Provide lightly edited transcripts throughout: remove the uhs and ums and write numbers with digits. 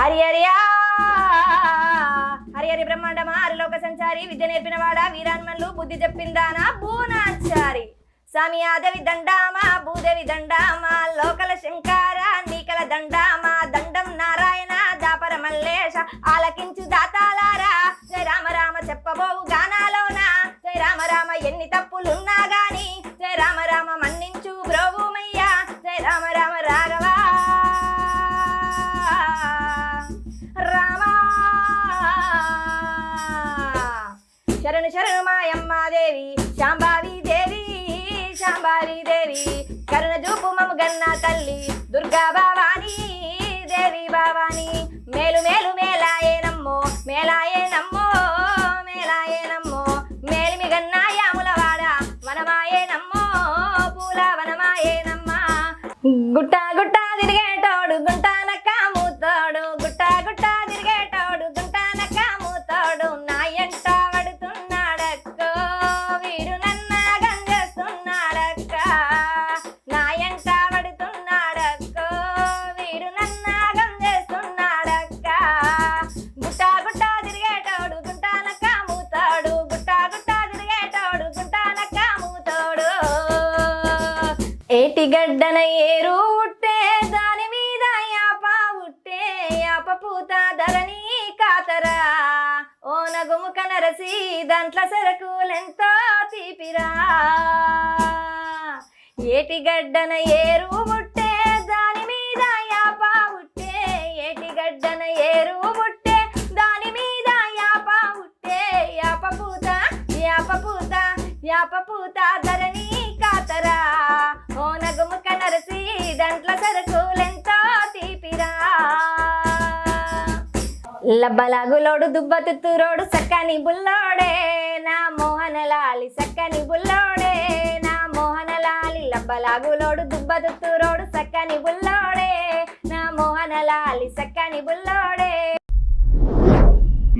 హరి హరియా హరి హరి బ్రహ్మాండమా హరిలోక సంచారి విద్య నేర్పినవాడా వీరాన్మన్లు బుద్ధి చెప్పిందానా భూనాచారి స్వామి ఆదేవి దండామా భూదేవి దండామా లోకల శంకార నీకల దండామా దండం నారాయణ దాపర మల్లేశ ఆలకించు దాతాలారా జయ రామ రామ చెప్పబోవు గానాలోన జయ రామ రామ ఎన్ని తప్పులున్నా గాని జయ రామ రామ మన్నించు బ్రోవుమయ్యా జయ రామ రామ రాఘవా రామా శరణు శరణు మాయమ్మాదేవి శాంబావి దేవి శాంబావి దేవి కరుణ చూపు మము గన్న తల్లి దుర్గా భవానీ దేవి భవానీ మేలు మేలు మేలాయే నమ్మో మేలాయే నమ్మో మేలాయే నమ్మో మేలిమి గన్నాయాములవాడ వనమాయే నమ్మో పూల వనమాయే నమ్మ గుట్ట గుట్ట తిరిగేటోడు గుంటానక్క మూతోడు గుట్ట గుట్ట తిరిగేటోడు గుంటానక్క మూతోడు నాయంట పడుతున్నాడక్కో వీడు నన్న గంజేస్తున్నాడక్క నాయంట పడుతున్నాడక్కో వీడు నన్న గంజేస్తున్నాడక్క గుట్ట గుట్ట తిరిగేటోడు గుంటానక్క మూతోడు గుట్ట గుట్ట తిరిగేటోడు గుంటానక్క మూతోడు ఏటి గడ్డన ఏరు ఉట్టే దాని మీద యాప ఉట్టే యాప పూత ధరణి కాతరా ఓ నగుముక నరసి దాంట్లో సరకులెంతో తీపిరా ఏటి గడ్డన ఏరు ఉట్టే దాని మీద యాప ఉట్టే ఏటి గడ్డన ఏరు ఉట్టే దాని మీద యాప ఉట్టే యాప పూత యాప పూత యాప పూత ధరణి కాతరా ఓ నగుముక నరసి దాంట్లో సరుకులెంతో తీపిరా లబ్బలాగులోడు దుబ్బ తుత్తురోడు సక్కని బుల్లోడే నా మోహనలాలి సక్కని బుల్లోడే నా మోహనలాలి లబ్బలాగులోడు దుబ్బ తుత్తురోడు సక్కని బుల్లోడే నా మోహనలాలి సక్కని బుల్లోడే.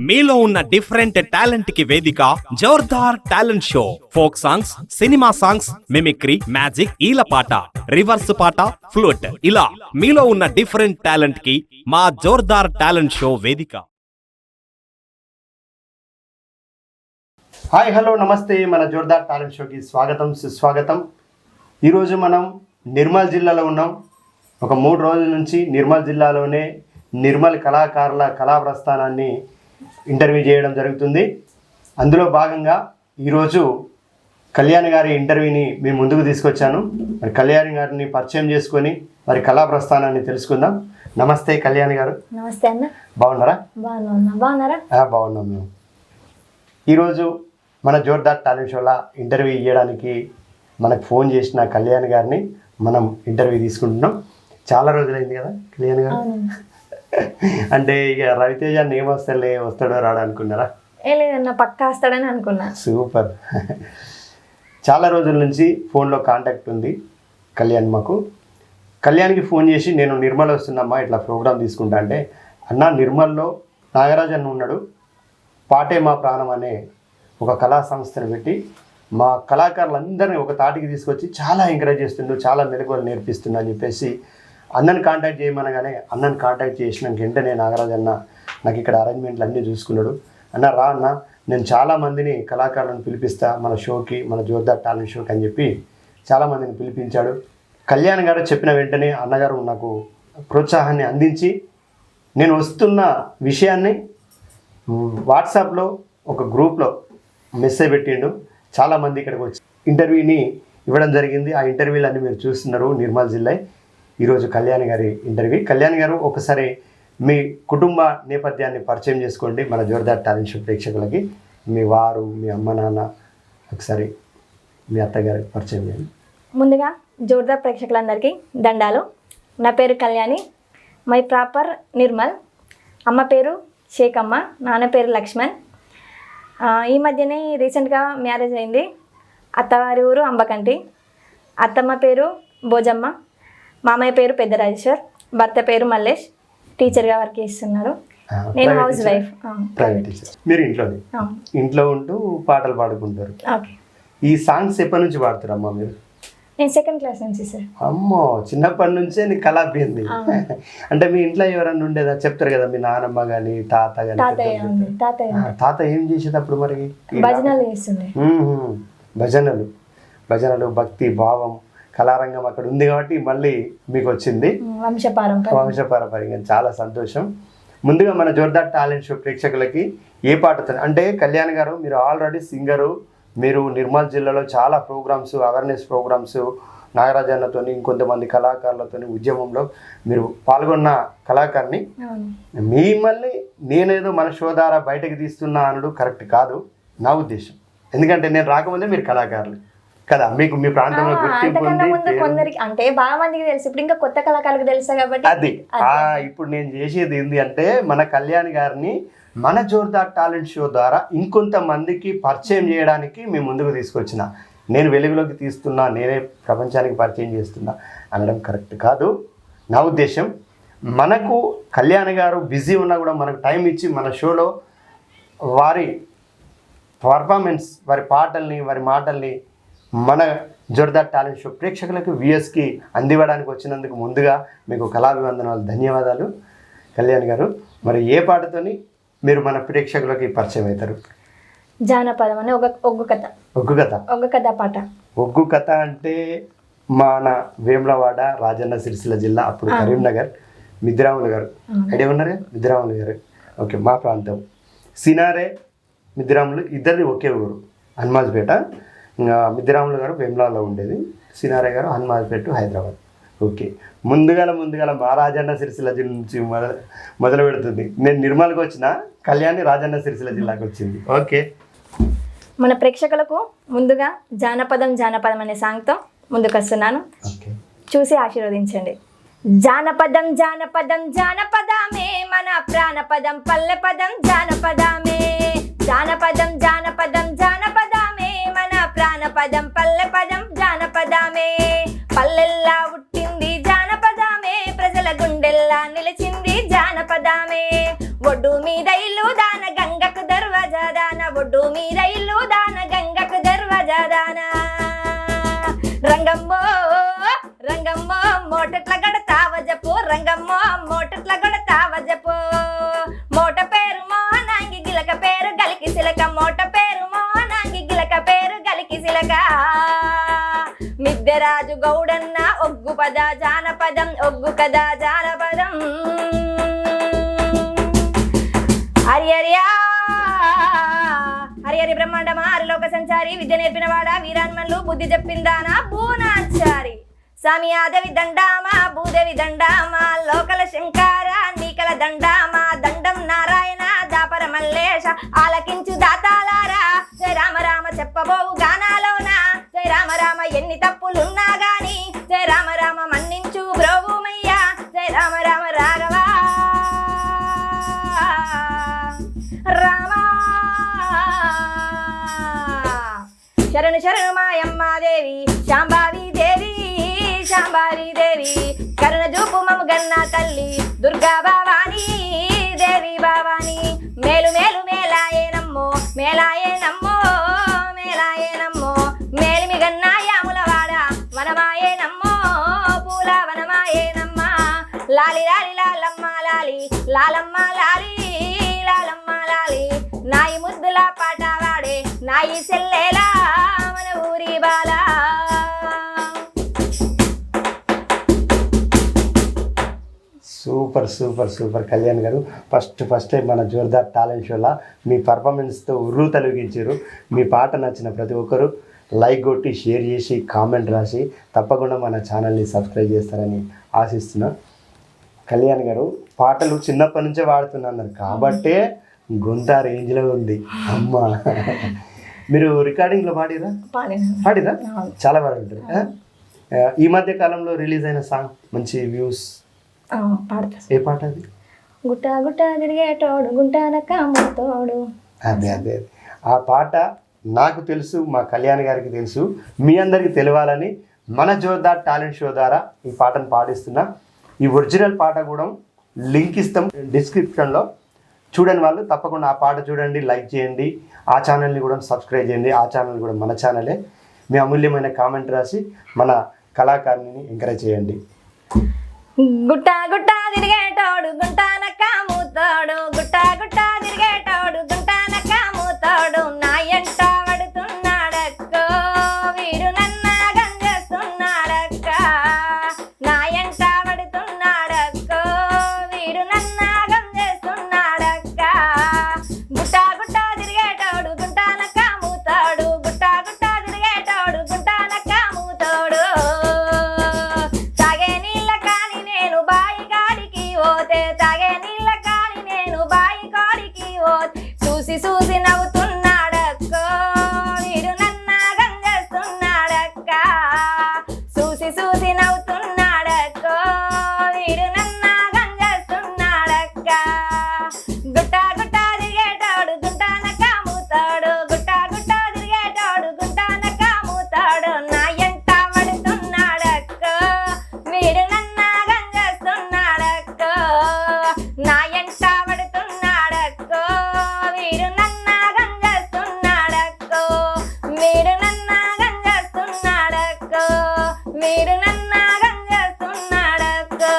మీలో ఉన్న డిఫరెంట్ టాలెంట్ కి వేదిక Zordaar talent show. Folk songs, cinema songs, mimicry, magic, ఈలపాట, రివర్స్ పాట, ఫ్లూట్, ఇలా మీలో ఉన్న డిఫరెంట్ టాలెంట్ కి మా జోర్దార్ టాలెంట్ షో వేదిక. హాయ్ హలో నమస్తే, మన జోర్దార్ టాలెంట్ షోకి స్వాగతం సుస్వాగతం. ఈరోజు మనం నిర్మల్ జిల్లాలో ఉన్నాం. ఒక 3 రోజుల నుంచి నిర్మల్ జిల్లాలోనే నిర్మల్ కళాకారుల కళా ప్రస్థానాన్ని ఇంటర్వ్యూ చేయడం జరుగుతుంది. అందులో భాగంగా ఈరోజు కళ్యాణ్ గారి ఇంటర్వ్యూని మీ ముందుకు తీసుకొచ్చాను. మరి కళ్యాణ్ గారిని పరిచయం చేసుకొని మరి కళా ప్రస్థానాన్ని తెలుసుకుందాం. నమస్తే కళ్యాణ్ గారు. నమస్తే అన్న. బాగున్నారా? బాగున్నారా? బాగున్నాం మేము. ఈరోజు మన జోర్దార్ టాలెంట్ షోలా ఇంటర్వ్యూ ఇవ్వడానికి మనకు ఫోన్ చేసిన కళ్యాణ్ గారిని మనం ఇంటర్వ్యూ తీసుకుంటున్నాం. చాలా రోజులైంది కదా కళ్యాణ్ గారు. అంటే ఇక రవితేజ నేమ్ వస్తాడో రాడు అనుకున్నారా? లేదన్న, పక్కా వస్తాడని అనుకున్నా. సూపర్. చాలా రోజుల నుంచి ఫోన్లో కాంటాక్ట్ ఉంది కళ్యాణ్ మాకు. కళ్యాణ్కి ఫోన్ చేసి నేను నిర్మల్ వస్తున్నామ్మా, ఇట్లా ప్రోగ్రామ్ తీసుకుంటా అంటే, అన్న నిర్మల్లో నాగరాజ్ అన్న ఉన్నాడు, పాటే మా ప్రాణం అనే ఒక కళా సంస్థను పెట్టి మా కళాకారులందరినీ ఒక తాటికి తీసుకొచ్చి చాలా ఎంకరేజ్ చేస్తుండు, చాలా మెలకువలు నేర్పిస్తుండు అని చెప్పేసి అన్నని కాంటాక్ట్ చేయమనగానే అన్నని కాంటాక్ట్ చేసినాక వెంటనే నాగరాజ్ అన్న నాకు ఇక్కడ అరేంజ్మెంట్లు అన్నీ చూసుకున్నాడు. అన్న రా అన్న, నేను చాలామందిని కళాకారులను పిలిపిస్తా మన షోకి, మన జోర్దార్ టాలెంట్ షోకి అని చెప్పి చాలామందిని పిలిపించాడు. కళ్యాణ్ గారు చెప్పిన వెంటనే అన్నగారు నాకు ప్రోత్సాహాన్ని అందించి నేను వస్తున్న విషయాన్ని వాట్సాప్లో ఒక గ్రూప్లో మెసేజ్ పెట్టిండు. చాలామంది ఇక్కడికి వచ్చి ఇంటర్వ్యూని ఇవ్వడం జరిగింది. ఆ ఇంటర్వ్యూలు అన్నీ మీరు చూస్తున్నారు. నిర్మల్ జిల్లా ఈరోజు కళ్యాణ్ గారి ఇంటర్వ్యూ. కళ్యాణ్ గారు ఒకసారి మీ కుటుంబ నేపథ్యాన్ని పరిచయం చేసుకోండి మన జోర్దార్ టాలెంట్ షో ప్రేక్షకులకి. మీ వారు, మీ అమ్మ నాన్న, ఒకసారి మీ అత్తగారికి పరిచయం చేయండి. ముందుగా జోర్దార్ ప్రేక్షకులందరికీ దండాలు. నా పేరు కళ్యాణి, మై ప్రాపర్ నిర్మల్. అమ్మ పేరు షేకమ్మ, నాన్న పేరు లక్ష్మణ్. ఈ మధ్యనే రీసెంట్గా మ్యారేజ్ అయింది. అత్తవారి ఊరు అంబకంటి. అత్తమ్మ పేరు భోజమ్మ, మామయ్య పేరు పెద్ద రాజేశ్వర్, భర్త పేరు మల్లేష్. టీచర్గా వర్క్ చేస్తున్నారు. నేను హౌస్ వైఫ్. Private teacher. మీరు ఇంట్లో ఉంటూ పాటలు పాడుకుంటారు. ఓకే. ఈ సాంగ్స్ ఎప్పటి నుంచి పాడుతారమ్మా మీరు? నేను సెకండ్ క్లాస్ నుంచి సార్. అమ్మో, చిన్నప్పటి నుంచే నీకు కళ అబ్బింది. అంటే మీ ఇంట్లో ఎవరన్నా ఉండేదా? చెప్తారు కదా, మీ నానమ్మ కానీ తాత కానీ. తాత ఏం చేసేటప్పుడు మరి? భజనలు చేస్తుండే. భజనలు భక్తి భావం కళారంగం అక్కడ ఉంది కాబట్టి మళ్ళీ మీకు వచ్చింది వంశపారంపర్యంగా. చాలా సంతోషం. ముందుగా మన జోర్దార్ టాలెంట్ షో ప్రేక్షకులకి ఏ పాటతో, అంటే కళ్యాణ్ గారు మీరు ఆల్రెడీ సింగరు, మీరు నిర్మల్ జిల్లాలో చాలా ప్రోగ్రామ్స్, అవేర్నెస్ ప్రోగ్రామ్స్ నాగరాజన్నతో ఇంకొంతమంది కళాకారులతో ఉద్యమంలో మీరు పాల్గొన్న కళాకారిని. మిమ్మల్ని నేనేదో మన షో ద్వారా బయటకు తీస్తున్నా అనడు కరెక్ట్ కాదు నా ఉద్దేశం. ఎందుకంటే నేను రాకముందే మీరు కళాకారులు కదా, మీకు మీ ప్రాంతంలో గుర్తింపు ఉంది. కొందరికి అంటే బాగా మందికి తెలుసు, ఇప్పుడు ఇంకా కొత్త కళాకారులకు తెలుసు కాబట్టి. అది ఇప్పుడు నేను చేసేది ఏంటి అంటే మన కళ్యాణ్ గారిని మన జోర్దార్ టాలెంట్ షో ద్వారా ఇంకొంతమందికి పరిచయం చేయడానికి మేము ముందుకు తీసుకొచ్చిన. నేను వెలుగులోకి తీస్తున్నా, నేనే ప్రపంచానికి పరిచయం చేస్తున్నా అనడం కరెక్ట్ కాదు నా ఉద్దేశం. మనకు కళ్యాణ్ గారు బిజీ ఉన్నా కూడా మనకు టైం ఇచ్చి మన షోలో వారి పర్ఫార్మెన్స్, వారి పాటల్ని, వారి మాటల్ని మన జోర్దార్ టాలెంట్ షో ప్రేక్షకులకు వ్యూయర్స్కి అందివ్వడానికి వచ్చినందుకు ముందుగా మీకు కళాభివందనాలు, ధన్యవాదాలు కళ్యాణ్ గారు. మరి ఏ పాటతోని మీరు మన ప్రేక్షకులకి పరిచయం అవుతారు? జానపదం అనే ఒగ్గు కథ పాట. ఒగ్గు కథ అంటే మన వేములవాడ, రాజన్న సిరిసిల్ల జిల్లా, అప్పుడు కరీంనగర్, మిద్దిరాములు గారు ఐడియా ఉన్నారే? మిద్దిరాములు గారు ఓకే. మా ప్రాంతం సినారే, మిద్దిరాములు ఇద్దరిది ఒకే ఊరు, హనుమాజ్పేట. మిద్దిరాములు గారు వేములవాడలో ఉండేది, సినారే గారు హనుమాజ్పేట, హైదరాబాద్. ఓకే. ముందుగాల మా రాజన్న సిరిసిల్ల జిల్లా నుంచి మొదలు పెడుతుంది. నేను నిర్మల్కి వచ్చిన, కళ్యాణి రాజన్న సిరిసిల్ల జిల్లాకి వచ్చింది. ఓకే. మన ప్రేక్షకులకు ముందుగా జానపదం అనే సాంగ్తో ముందుకు వస్తున్నాను, చూసి ఆశీర్వదించండి. జానపదం జానపదమే మన ప్రాణపదం, పల్లె పదం జానపదమే. జానపదం జానపదమే మన ప్రాణపదం, పల్లె పదం జానపదమే. పల్లెల్లా పుట్టింది జానపదమే, ప్రజల గుండెల్లా నిలిచింది జానపదమే. ఒడ్డు మీద ఇల్లు దాన గంగకు దర్వాజాదాన, ఒడ్డు మీద ఇల్లు దాన గంగకు దర్వాజాదాన. రంగమ్మో రంగమ్మో మోటట్ల గడతావ జపో, రంగమ్మో మోటట్ల గడతావ జపో. మోట పేరు మోనాంగి గిలక పేరు గలికి సిలక, మోట పేరు మోనాంగి గిలక పేరు గలికి సిలక. మిద్దెరాజు గౌడన్న ఒగ్గు పద జానపదం, ఒగ్గు కదా జానపదం. హరి బ్రహ్మాండమా హరిలోక సంచారి, విద్య నేర్పినవాడ వీరాన్మన్లు, బుద్ధి చెప్పిందానా బూనాచారి. స్వామి ఆదేవి దండామా, భూదేవి దండామా, లోకల శంకార నీకల దండామా. దండం నారాయణ దాపర మల్లేశ, ఆలకించు దాతాలారా. జయ రామ రామ చెప్పబోవు గానాలోనా, జయ రామ రామ ఎన్ని తప్పులున్నా గాని, జయ రామ రామ మన్నించు బ్రోవుమయ్యా. జయ రామ రామ రాఘవా రామా. శరణు శరణు మాయమ్మాదేవి, శాంబావి దేవి, శాంబారి దేవి. కరుణ చూపు మము గన్న తల్లి దుర్గా భవానీ దేవి భవానీ. మేలు మేలు మేలాయేనమ్మో, మేలాయేనమ్మో, మేలాయేనమ్మో. మేలిమి గన్నాయాములవాడ వనమాయేనమ్మో, పూల వనమాయేనమ్మా. లాలి లాలి లాలమ్మ లాలి, లాలమ్మ లాలి, లాలమ్మ లాలి. నాయి ముద్దుల పాట వాడే నాయి సెల్లేలా మన ఊరి బాలా. సూపర్ కళ్యాణ్ గారు. ఫస్ట్ టైం మన జోర్దార్ టాలెంట్ షోలో మీ పర్ఫార్మెన్స్తో ఉర్రు తొలగించారు. మీ పాట నచ్చిన ప్రతి ఒక్కరు లైక్ కొట్టి, షేర్ చేసి, కామెంట్ రాసి తప్పకుండా మన ఛానల్ని సబ్స్క్రైబ్ చేస్తారని ఆశిస్తున్నా. కళ్యాణ్ గారు పాటలు చిన్నప్పటి నుంచే వాడుతున్నారు కాబట్టే గొంత రేంజ్లో ఉంది. అమ్మ, మీరు రికార్డింగ్లో పాడిరా? చాలా పాడుంటారు. ఈ మధ్య కాలంలో రిలీజ్ అయిన సాంగ్ మంచి వ్యూస్, ఏ పాట అది? గుట్ట గుట్ట తిరిగేటోడు గుంటాన కాముతోడు. అదే ఆ పాట నాకు తెలుసు, మా కళ్యాణ్ గారికి తెలుసు, మీ అందరికీ తెలియాలని మన జోర్దార్ టాలెంట్ షో ద్వారా ఈ పాటను పాడిస్తున్నా. ఈ ఒరిజినల్ పాట కూడా లింక్ ఇస్తాం డిస్క్రిప్షన్లో, చూడని వాళ్ళు తప్పకుండా ఆ పాట చూడండి, లైక్ చేయండి. ఆ ఛానల్ని కూడా సబ్స్క్రైబ్ చేయండి. ఆ ఛానల్ కూడా మన ఛానలే. మీ అమూల్యమైన కామెంట్ రాసి మన కళాకారుని ఎంకరేజ్ చేయండి. గుట్ట గుట్ట తిరిగేటోడు గుంటానక్క మూతోడు, గుట్ట గుట్ట తిరిగేటోడు గుంటానక్క మూతోడు, నా ఎంట పడుతున్నాడక్కో వీడు నన్నాగం చేస్తున్నాడక్క, నా ఎంట పడుతున్నాడక్కో వీడు నన్నాగం చేస్తున్నాడక్క. గుట్ట గుట్ట తిరిగేటోడు గుంటానక్క మూతోడు, గుట్ట గుట్ట తిరిగేటోడు గుంటానక్క మూతోడు, తాగే నీళ్ళ కాని నేను బాయి కాడికి పోతే, తాగే నీళ్ళ కాని నేను బాయి కాడికి పోతే, చూసి చూసి నవ్వుతున్నాడక్కో వీడు నన్నాగం చేస్తున్నాడక్క, చూసి చూసి నవ్వుతున్నాడక్కో వీడు నన్నాగం చేస్తున్నాడక్క. గుట్ట గుట్ట తిరిగేటోడు గుంటానక్క మూతాడు, గుట్ట గుట్ట తిరిగేటోడు గుంటానక్క మూతాడు, నా ఎంట పడుతున్నాడక్కో వీడు నన్నాగం చేస్తున్నాడక్కో, నా ఎంట పడుతున్నాడక్కో వీడు నన్నాగం చేస్తున్నాడక్కో, వీడు నన్నాగం చేస్తున్నాడక్కో, వీడు నన్నాగం చేస్తున్నాడక్కో.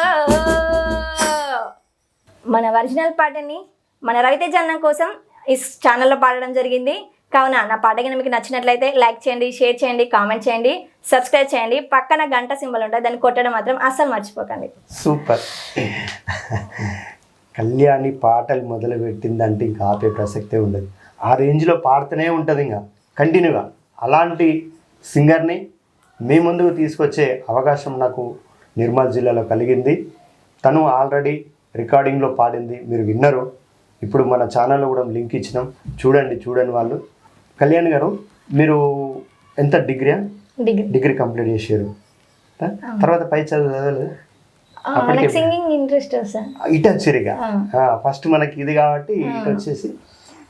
మన ఒరిజినల్ పాటని మన రవితేజ అన్న కోసం ఈ ఛానల్లో పాడడం జరిగింది. కావున నా పాట కనుక మీకు నచ్చినట్లయితే లైక్ చేయండి, షేర్ చేయండి, కామెంట్ చేయండి, సబ్స్క్రైబ్ చేయండి. పక్కన గంట సింబల్ ఉంటుంది, దాన్ని కొట్టడం మాత్రం అస్సలు మర్చిపోకండి. సూపర్. కళ్యాణి పాటలు మొదలు పెట్టిందంటే ఇంకా ఆపే ప్రసక్తే ఉండదు. ఆ రేంజ్లో పాడుతూనే ఉంటుంది ఇంకా కంటిన్యూగా. అలాంటి సింగర్ని మీ ముందుకు తీసుకొచ్చే అవకాశం నాకు నిర్మల్ జిల్లాలో కలిగింది. తను ఆల్రెడీ రికార్డింగ్లో పాడింది, మీరు విన్నరు. ఇప్పుడు మన ఛానల్లో కూడా లింక్ ఇచ్చినాం, చూడండి వాళ్ళు. కళ్యాణ్ గారు, మీరు ఎంత డిగ్రీ కంప్లీట్ చేశారు? తర్వాత పై చదవలేదు? సింగింగ్ ఇంట్రెస్ట్ ఇటు వచ్చేరిగా ఫస్ట్ మనకి ఇది కాబట్టి ఇటు వచ్చేసి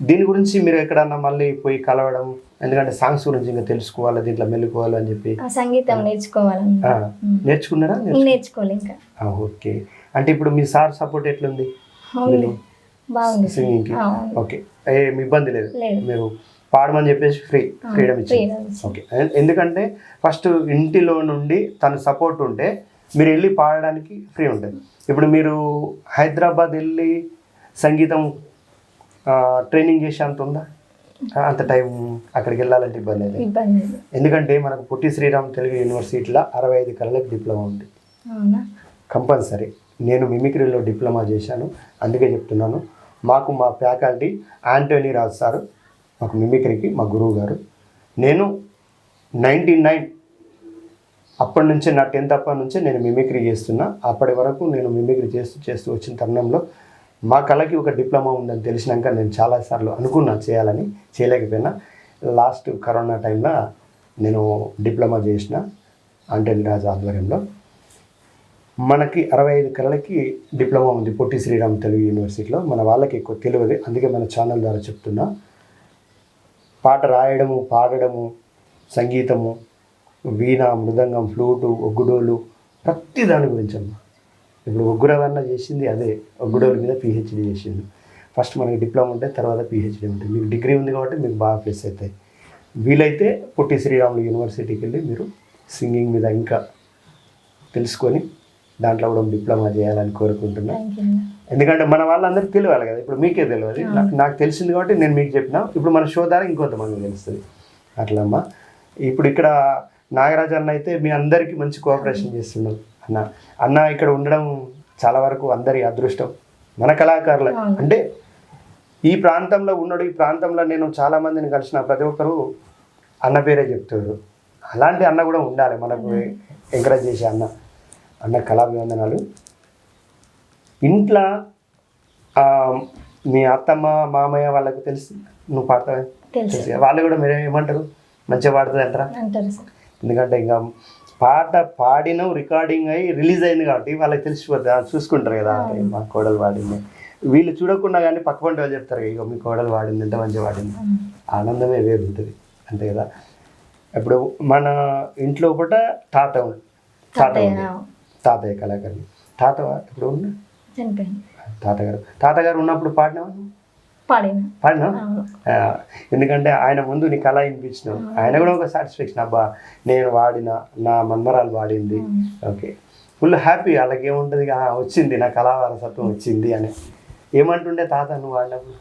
దీని గురించి మీరు ఎక్కడన్నా మళ్ళీ పోయి కలవడం, ఎందుకంటే సాంగ్స్ గురించి ఇంకా తెలుసుకోవాలి, దీంట్లో మెల్లుకోవాలి అని చెప్పి సంగీతం నేర్చుకోవాలని నేర్చుకున్నారా? నేర్చుకోవాలి ఇంకా. ఓకే. అంటే ఇప్పుడు మీ సార్ సపోర్ట్ ఎట్లుంది సింగింగ్కి? ఓకే, ఏమి ఇబ్బంది లేదు, మీరు పాడమని చెప్పేసి ఫ్రీడమ్ ఇచ్చింది. ఓకే. ఎందుకంటే ఫస్ట్ ఇంటిలో నుండి తన సపోర్ట్ ఉంటే మీరు వెళ్ళి పాడడానికి ఫ్రీ ఉంటుంది. ఇప్పుడు మీరు హైదరాబాద్ వెళ్ళి సంగీతం ట్రైనింగ్ చేసే అంత ఉందా? అంత టైం అక్కడికి వెళ్ళాలంటే ఇబ్బంది లేదు. ఎందుకంటే మనకు పొట్టి శ్రీరామ్ తెలుగు యూనివర్సిటీలో 65 కళలకు డిప్లొమా ఉంది కంపల్సరీ. నేను మిమిక్రీలో డిప్లొమా చేశాను, అందుకే చెప్తున్నాను. మాకు మా ఫ్యాకల్టీ ఆంటోనీ రాజు సారు మాకు మిమిక్రీకి మా గురువు గారు. నేను 99 అప్పటి నుంచే, నా 10th అప్పటి నుంచే నేను మిమిక్రీ చేస్తున్నా. అప్పటి వరకు నేను మిమిక్రీ చేస్తూ వచ్చిన తరుణంలో మా కళకి ఒక డిప్లొమా ఉందని తెలిసినాక నేను చాలాసార్లు అనుకున్నా చేయాలని, చేయలేకపోయినా. లాస్ట్ కరోనా టైంలో నేను డిప్లొమా చేసిన ఆంటోనీ రాజు ఆధ్వర్యంలో. మనకి 65 కళలకి డిప్లొమా ఉంది పొట్టి శ్రీరామ్ తెలుగు యూనివర్సిటీలో. మన వాళ్ళకి ఎక్కువ తెలియదు, అందుకే మన ఛానల్ ద్వారా చెప్తున్నా. పాట రాయడము, పాడడము, సంగీతము, వీణ, మృదంగం, ఫ్లూటు, ఒగ్గుడోలు, ప్రతి దాని గురించి అమ్మ. ఇప్పుడు ఒగ్గురవన్న చేసింది అదే, ఒగ్గుడోలు మీద PhD చేసింది. ఫస్ట్ మనకి డిప్లొమా ఉంటే తర్వాత PhD ఉంటుంది. మీకు డిగ్రీ ఉంది కాబట్టి మీకు బాగా ప్లస్ అవుతాయి. వీలైతే పొట్టి శ్రీరాములు యూనివర్సిటీకి వెళ్ళి మీరు సింగింగ్ మీద ఇంకా తెలుసుకొని దాంట్లో కూడా డిప్లొమా చేయాలని కోరుకుంటున్నా. ఎందుకంటే మన వాళ్ళందరికీ తెలియాలి కదా, ఇప్పుడు మీకే తెలియదు, నాకు తెలిసింది కాబట్టి నేను మీకు చెప్పిన. ఇప్పుడు మన షో ద్వారా ఇంకొంతమంది తెలుస్తుంది అట్లమ్మా. ఇప్పుడు ఇక్కడ నాగరాజు అన్న అయితే మీ అందరికీ మంచి కోఆపరేషన్ చేస్తున్నాం. అన్న ఇక్కడ ఉండడం చాలా వరకు అందరి అదృష్టం, మన కళాకారుల. అంటే ఈ ప్రాంతంలో ఉన్నాడు, ఈ ప్రాంతంలో నేను చాలామందిని కలిసిన ప్రతి ఒక్కరు అన్న పేరే చెప్తారు. అలాంటి అన్న కూడా ఉండాలి మనకు, ఎంకరేజ్ చేసే అన్న కళాభివందనాలు. ఇంట్లో మీ అత్తమ్మ మామయ్య వాళ్ళకి తెలుసు నువ్వు పాడతావు, వాళ్ళు కూడా మీరు ఏమంటారు, మంచిగా పాడుతుంది అంటారా? ఎందుకంటే ఇంకా పాట పాడిన రికార్డింగ్ అయ్యి రిలీజ్ అయింది కాబట్టి వాళ్ళకి తెలిసిపోతుంది, చూసుకుంటారు కదా మా కోడలు పాడింది. వీళ్ళు చూడకుండా కానీ పక్క పంట వాళ్ళు చెప్తారు, ఇక మీ కోడలు పాడింది ఎంత మంచిగా పాడింది, ఆనందమే వేరు ఉంటుంది అంతే కదా. ఇప్పుడు మన ఇంట్లో పూట తాతయ్య కళాకారులు, తాత ఇప్పుడు ఉన్న తాతగారు ఉన్నప్పుడు పాడినావా? పాడినా ఎందుకంటే ఆయన ముందు నీకు అలా వినిపించినావు, ఆయన కూడా ఒక సాటిస్ఫాక్షన్, అబ్బా నేను వాడిన నా మన్మరాలు వాడింది, ఓకే ఫుల్ హ్యాపీ. వాళ్ళకి ఏముంటుంది, వచ్చింది నా కళా వారసత్వం వచ్చింది అని. ఏమంటుండే తాత నువ్వు వాడినప్పుడు?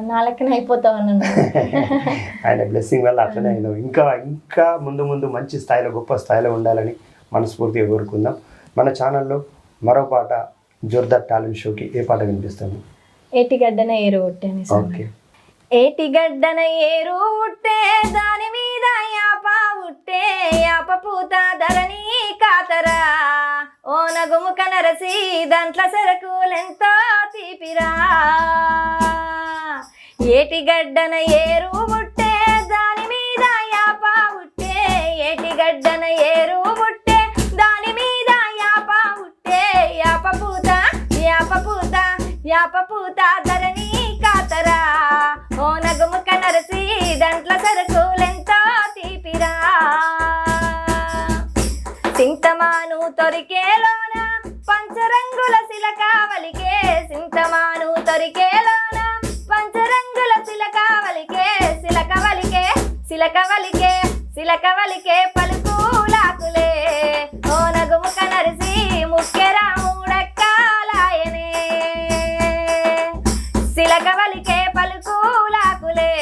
నా లెక్కన అయిపోతావు. ఆయన బ్లెస్సింగ్ వల్ల అట్లనే అయినావు. ఇంకా ఇంకా ముందు ముందు మంచి స్థాయిలో గొప్ప స్థాయిలో ఉండాలని మనస్ఫూర్తిగా కోరుకుందాం. మన ఛానల్లో మరో పాట జోర్దార్ టాలెంట్ షోకి ఏ పాట వినిపిస్తాము? ఏటిగడ్డన ఏరు ఉట్టే. ఓకే. ఏటిగడ్డన ఏరు ఉట్టే దాని మీద యాప ఉట్టే, యాప పూత ధరణి కాతరా, ఓ నగుముక నరసి దాంట్లో సరుకులెంతో తీపిరా. ఏటిగడ్డన ఏరు ఉట్టే దాని మీద యాప ఉట్టే, ఏటిగడ్డన ఏరు ఉట్టే దాని మీద యాప ఉట్టే, యాప పూత యాప పూత ధరణి కాతరా, ఓ నగుముక నరసి దాంట్లో సరుకులెంతో తీపిరా. సింతమాను తొరికేలోన పంచరంగుల సిలకావలికే, సింతమాను తొరికేలోన పంచరంగుల సిలకావలికే, సిలకవలికే సిలకవలికే సిలకవలికే పలుకులాకులే, ఓ నగుముక నరసి ముక్కెరా మూడక్కాలాయనే, సిలకవలికే పలుకులాకులే,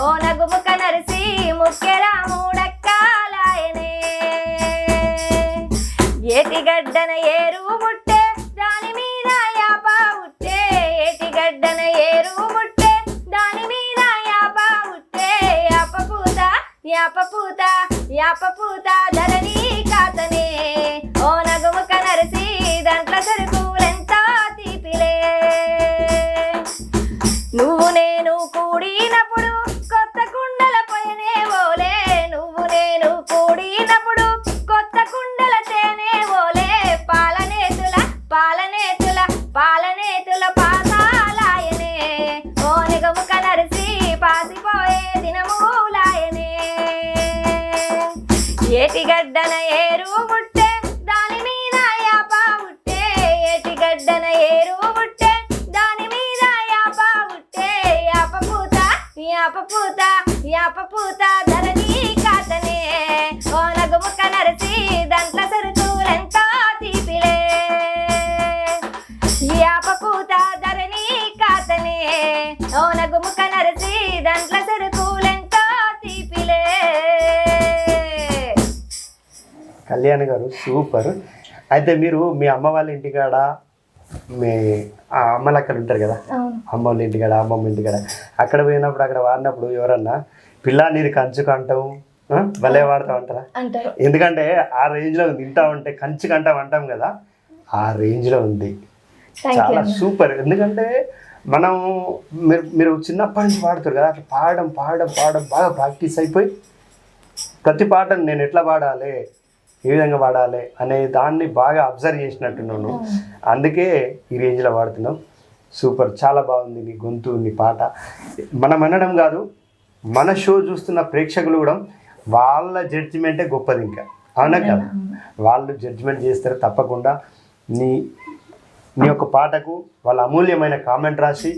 ఓ నగుముక నరసి ముక్కెరా మూడక్కాలాయనే. ఏటిగడ్డన ఏరు ముట్టే దాని మీద యాప ఉట్టే, ఏటిగడ్డన ఏరు ముట్టే దాని మీద యాప ఉట్టే, యాప పూత ధరణి కాతనే, ఓ నగుముక నరసి దాంట్లో సరుకులెంతో తీపిలే. నువ్వు నేను కూడినప్పుడు కొత్త కుండల పొయనే ఓలే, నువ్వు నేను కూడినప్పుడు కొత్త కుండల తేనే ఓలే, పాలనేతుల పాసాలాయనే, ఓ నిగముక నరసి పాసిపోయే దినమూలాయనే. ఏటిగడ్డన ఏరు ముట్టే దాని మీద యాప ఉట్టే, ఏటిగడ్డన ఏరు ముట్టే దాని మీద యాప ఉట్టే, యాప పూత ధరణి కాతనే, ఓ నగుముక నరసి దాంట్లో సరుకులెంతో తీపిలే. యాప పూత ధరణి కాతనే, ఓ నగుముక నరసి దాంట్లో సరుకులెంతో తీపిలే. కళ్యాణ్ గారు సూపర్. అయితే మీరు మీ అమ్మ వాళ్ళ ఇంటికాడ మీ అమ్మలు అక్కడ ఉంటారు కదా, అమ్మ వాళ్ళ ఇంటికాడ అమ్మమ్మ ఇంటికాడ, అక్కడ పోయినప్పుడు అక్కడ వాడినప్పుడు ఎవరన్నా పిల్ల నీరు కంచుకంటాం భలే వాడుతూ ఉంటారా? ఎందుకంటే ఆ రేంజ్లో తింటా ఉంటే కంచుకంటాం అంటాం కదా, ఆ రేంజ్లో ఉంది. చాలా సూపర్. ఎందుకంటే మనం మీరు చిన్నప్పటి నుంచి పాడుతారు కదా, అట్లా పాడడం బాగా ప్రాక్టీస్ అయిపోయి ప్రతి పాటను నేను ఎట్లా పాడాలి, ఏ విధంగా వాడాలి అనే దాన్ని బాగా అబ్జర్వ్ చేసినట్టున్నాను. అందుకే ఈ రేంజ్లో వాడుతున్నాం. సూపర్, చాలా బాగుంది నీ గొంతు, నీ పాట. మనం అనడం కాదు, మన షో చూస్తున్న ప్రేక్షకులు కూడా వాళ్ళ జడ్జిమెంటే గొప్పది. ఇంకా అవునా కదా, వాళ్ళు జడ్జిమెంట్ చేస్తారు. తప్పకుండా నీ యొక్క పాటకు వాళ్ళ అమూల్యమైన కామెంట్ రాసి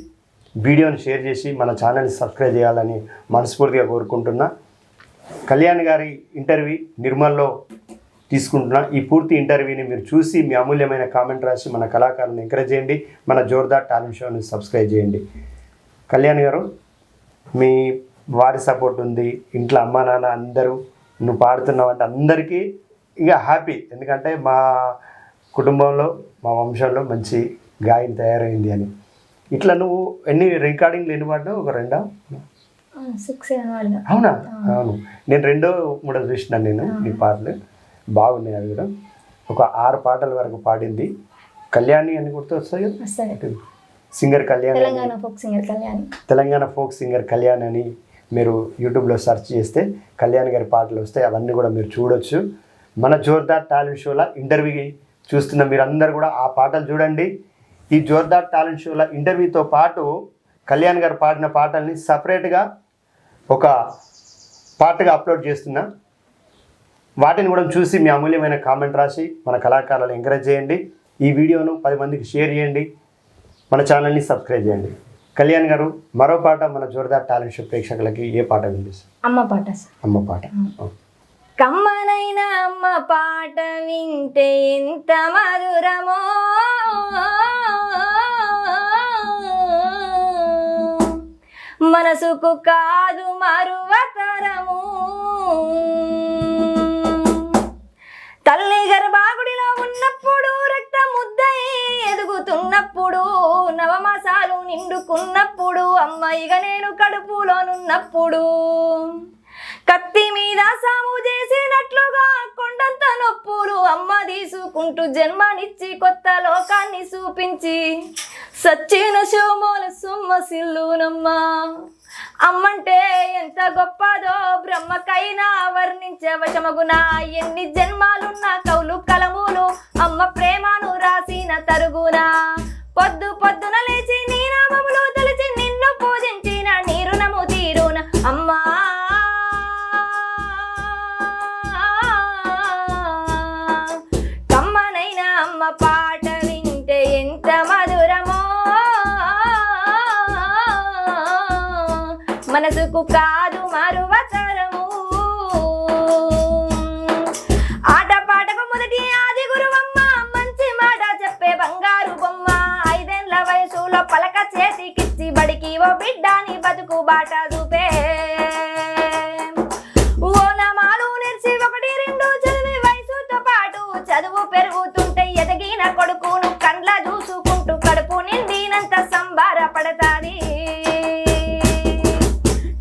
వీడియోని షేర్ చేసి మన ఛానల్ని సబ్స్క్రైబ్ చేయాలని మనస్ఫూర్తిగా కోరుకుంటున్నా. కళ్యాణ్ గారి ఇంటర్వ్యూ నిర్మల్లో తీసుకుంటున్నా. ఈ పూర్తి ఇంటర్వ్యూని మీరు చూసి మీ అమూల్యమైన కామెంట్ రాసి మన కళాకారులను ఎంకరేజ్ చేయండి. మన జోర్దార్ టాలెంట్ షోని సబ్స్క్రైబ్ చేయండి. కళ్యాణ్ గారు, మీ వారి సపోర్ట్ ఉంది, ఇంట్లో అమ్మా నాన్న అందరూ నువ్వు పాడుతున్నావు అంటే అందరికీ ఇక హ్యాపీ. ఎందుకంటే మా కుటుంబంలో మా వంశంలో మంచి గాయం తయారైంది అని. ఇట్లా నువ్వు ఎన్ని రికార్డింగ్లు ఎన్ని పాడినావు? ఒక 6 అవునా? అవును, నేను 2-3 చూసినాను నేను నీ పాటలు. బాగున్నాయి అవి కూడా. ఒక 6 పాటల వరకు పాడింది. కళ్యాణి అని గుర్తు వస్తాయి కదా, singer Kalyan, Telangana folk singer Kalyan అని మీరు యూట్యూబ్లో సెర్చ్ చేస్తే కళ్యాణ్ గారి పాటలు వస్తాయి. అవన్నీ కూడా మీరు చూడొచ్చు. మన జోర్దార్ టాలెంట్ షోలో ఇంటర్వ్యూ చూస్తున్న మీరందరూ కూడా ఆ పాటలు చూడండి. ఈ జోర్దార్ టాలెంట్ షోలో ఇంటర్వ్యూతో పాటు కళ్యాణ్ గారు పాడిన పాటల్ని సపరేట్గా ఒక పాటగా అప్లోడ్ చేస్తున్నా. వాటిని కూడా చూసి మీ అమూల్యమైన కామెంట్ రాసి మన కళాకారులను ఎంకరేజ్ చేయండి. ఈ వీడియోను 10 మందికి షేర్ చేయండి. మన ఛానల్ని సబ్స్క్రైబ్ చేయండి. కళ్యాణ్ గారు మరో పాట మన జోర్దార్ టాలెంట్ షో ప్రేక్షకులకి ఏ పాట వినిపిస్తారు? అమ్మ పాట సార్. అమ్మ పాట. కమ్మనైన అమ్మ పాట వింటే ఎంత మధురమో, మనసుకు కాదు మరువతరము. తల్లి గర్భాగుడిలో ఉన్నప్పుడు, రక్త ముద్దై ఎదుగుతున్నప్పుడు, నవమాసాలు నిండుకున్నప్పుడు, అమ్మాయిగా నేను కడుపులోనున్నప్పుడు, కత్తి మీద సాము చేసినట్లుగా కొండంత నొప్పులు అమ్మ తీసుకుంటూ జన్మనిచ్చి కొత్త లోకాన్ని చూపించి సచ్చిన శోమోల సొమ్మసిల్లునమ్మా. అమ్మంటే ఎంత గొప్పదో బ్రహ్మకైనా వర్ణించవశమగునా. ఎన్ని జన్మాలున్న కౌలు కలములు అమ్మ ప్రేమను రాసిన తరుగునా. పొద్దు పొద్దున లేచి నీ నామములు తలచి నిన్ను పూజించిన నీ రుణము తీరున అమ్మా. కమ్మనైన అమ్మ పాట వింటే ఎంత మధురమో, మనసుకు కాదు మరువతరము. ఆట పాటకు మొదటి ఆది గురువమ్మ, మంచి మాట చెప్పే బంగారు బొమ్మ. 5 ఏళ్ల వయసులో పలక చేతికిచ్చి బడికి ఓ బిడ్డాని బతుకు బాట చూపే. ఓనమాలు నేర్చి 1, 2 చదివి వయసుతో పాటు చదువు పెరుగుతుంటే ఎదిగిన కొడుకును కండ్ల చూసుకుంటూ కడుపు నిండినంత సంబరపడతాది.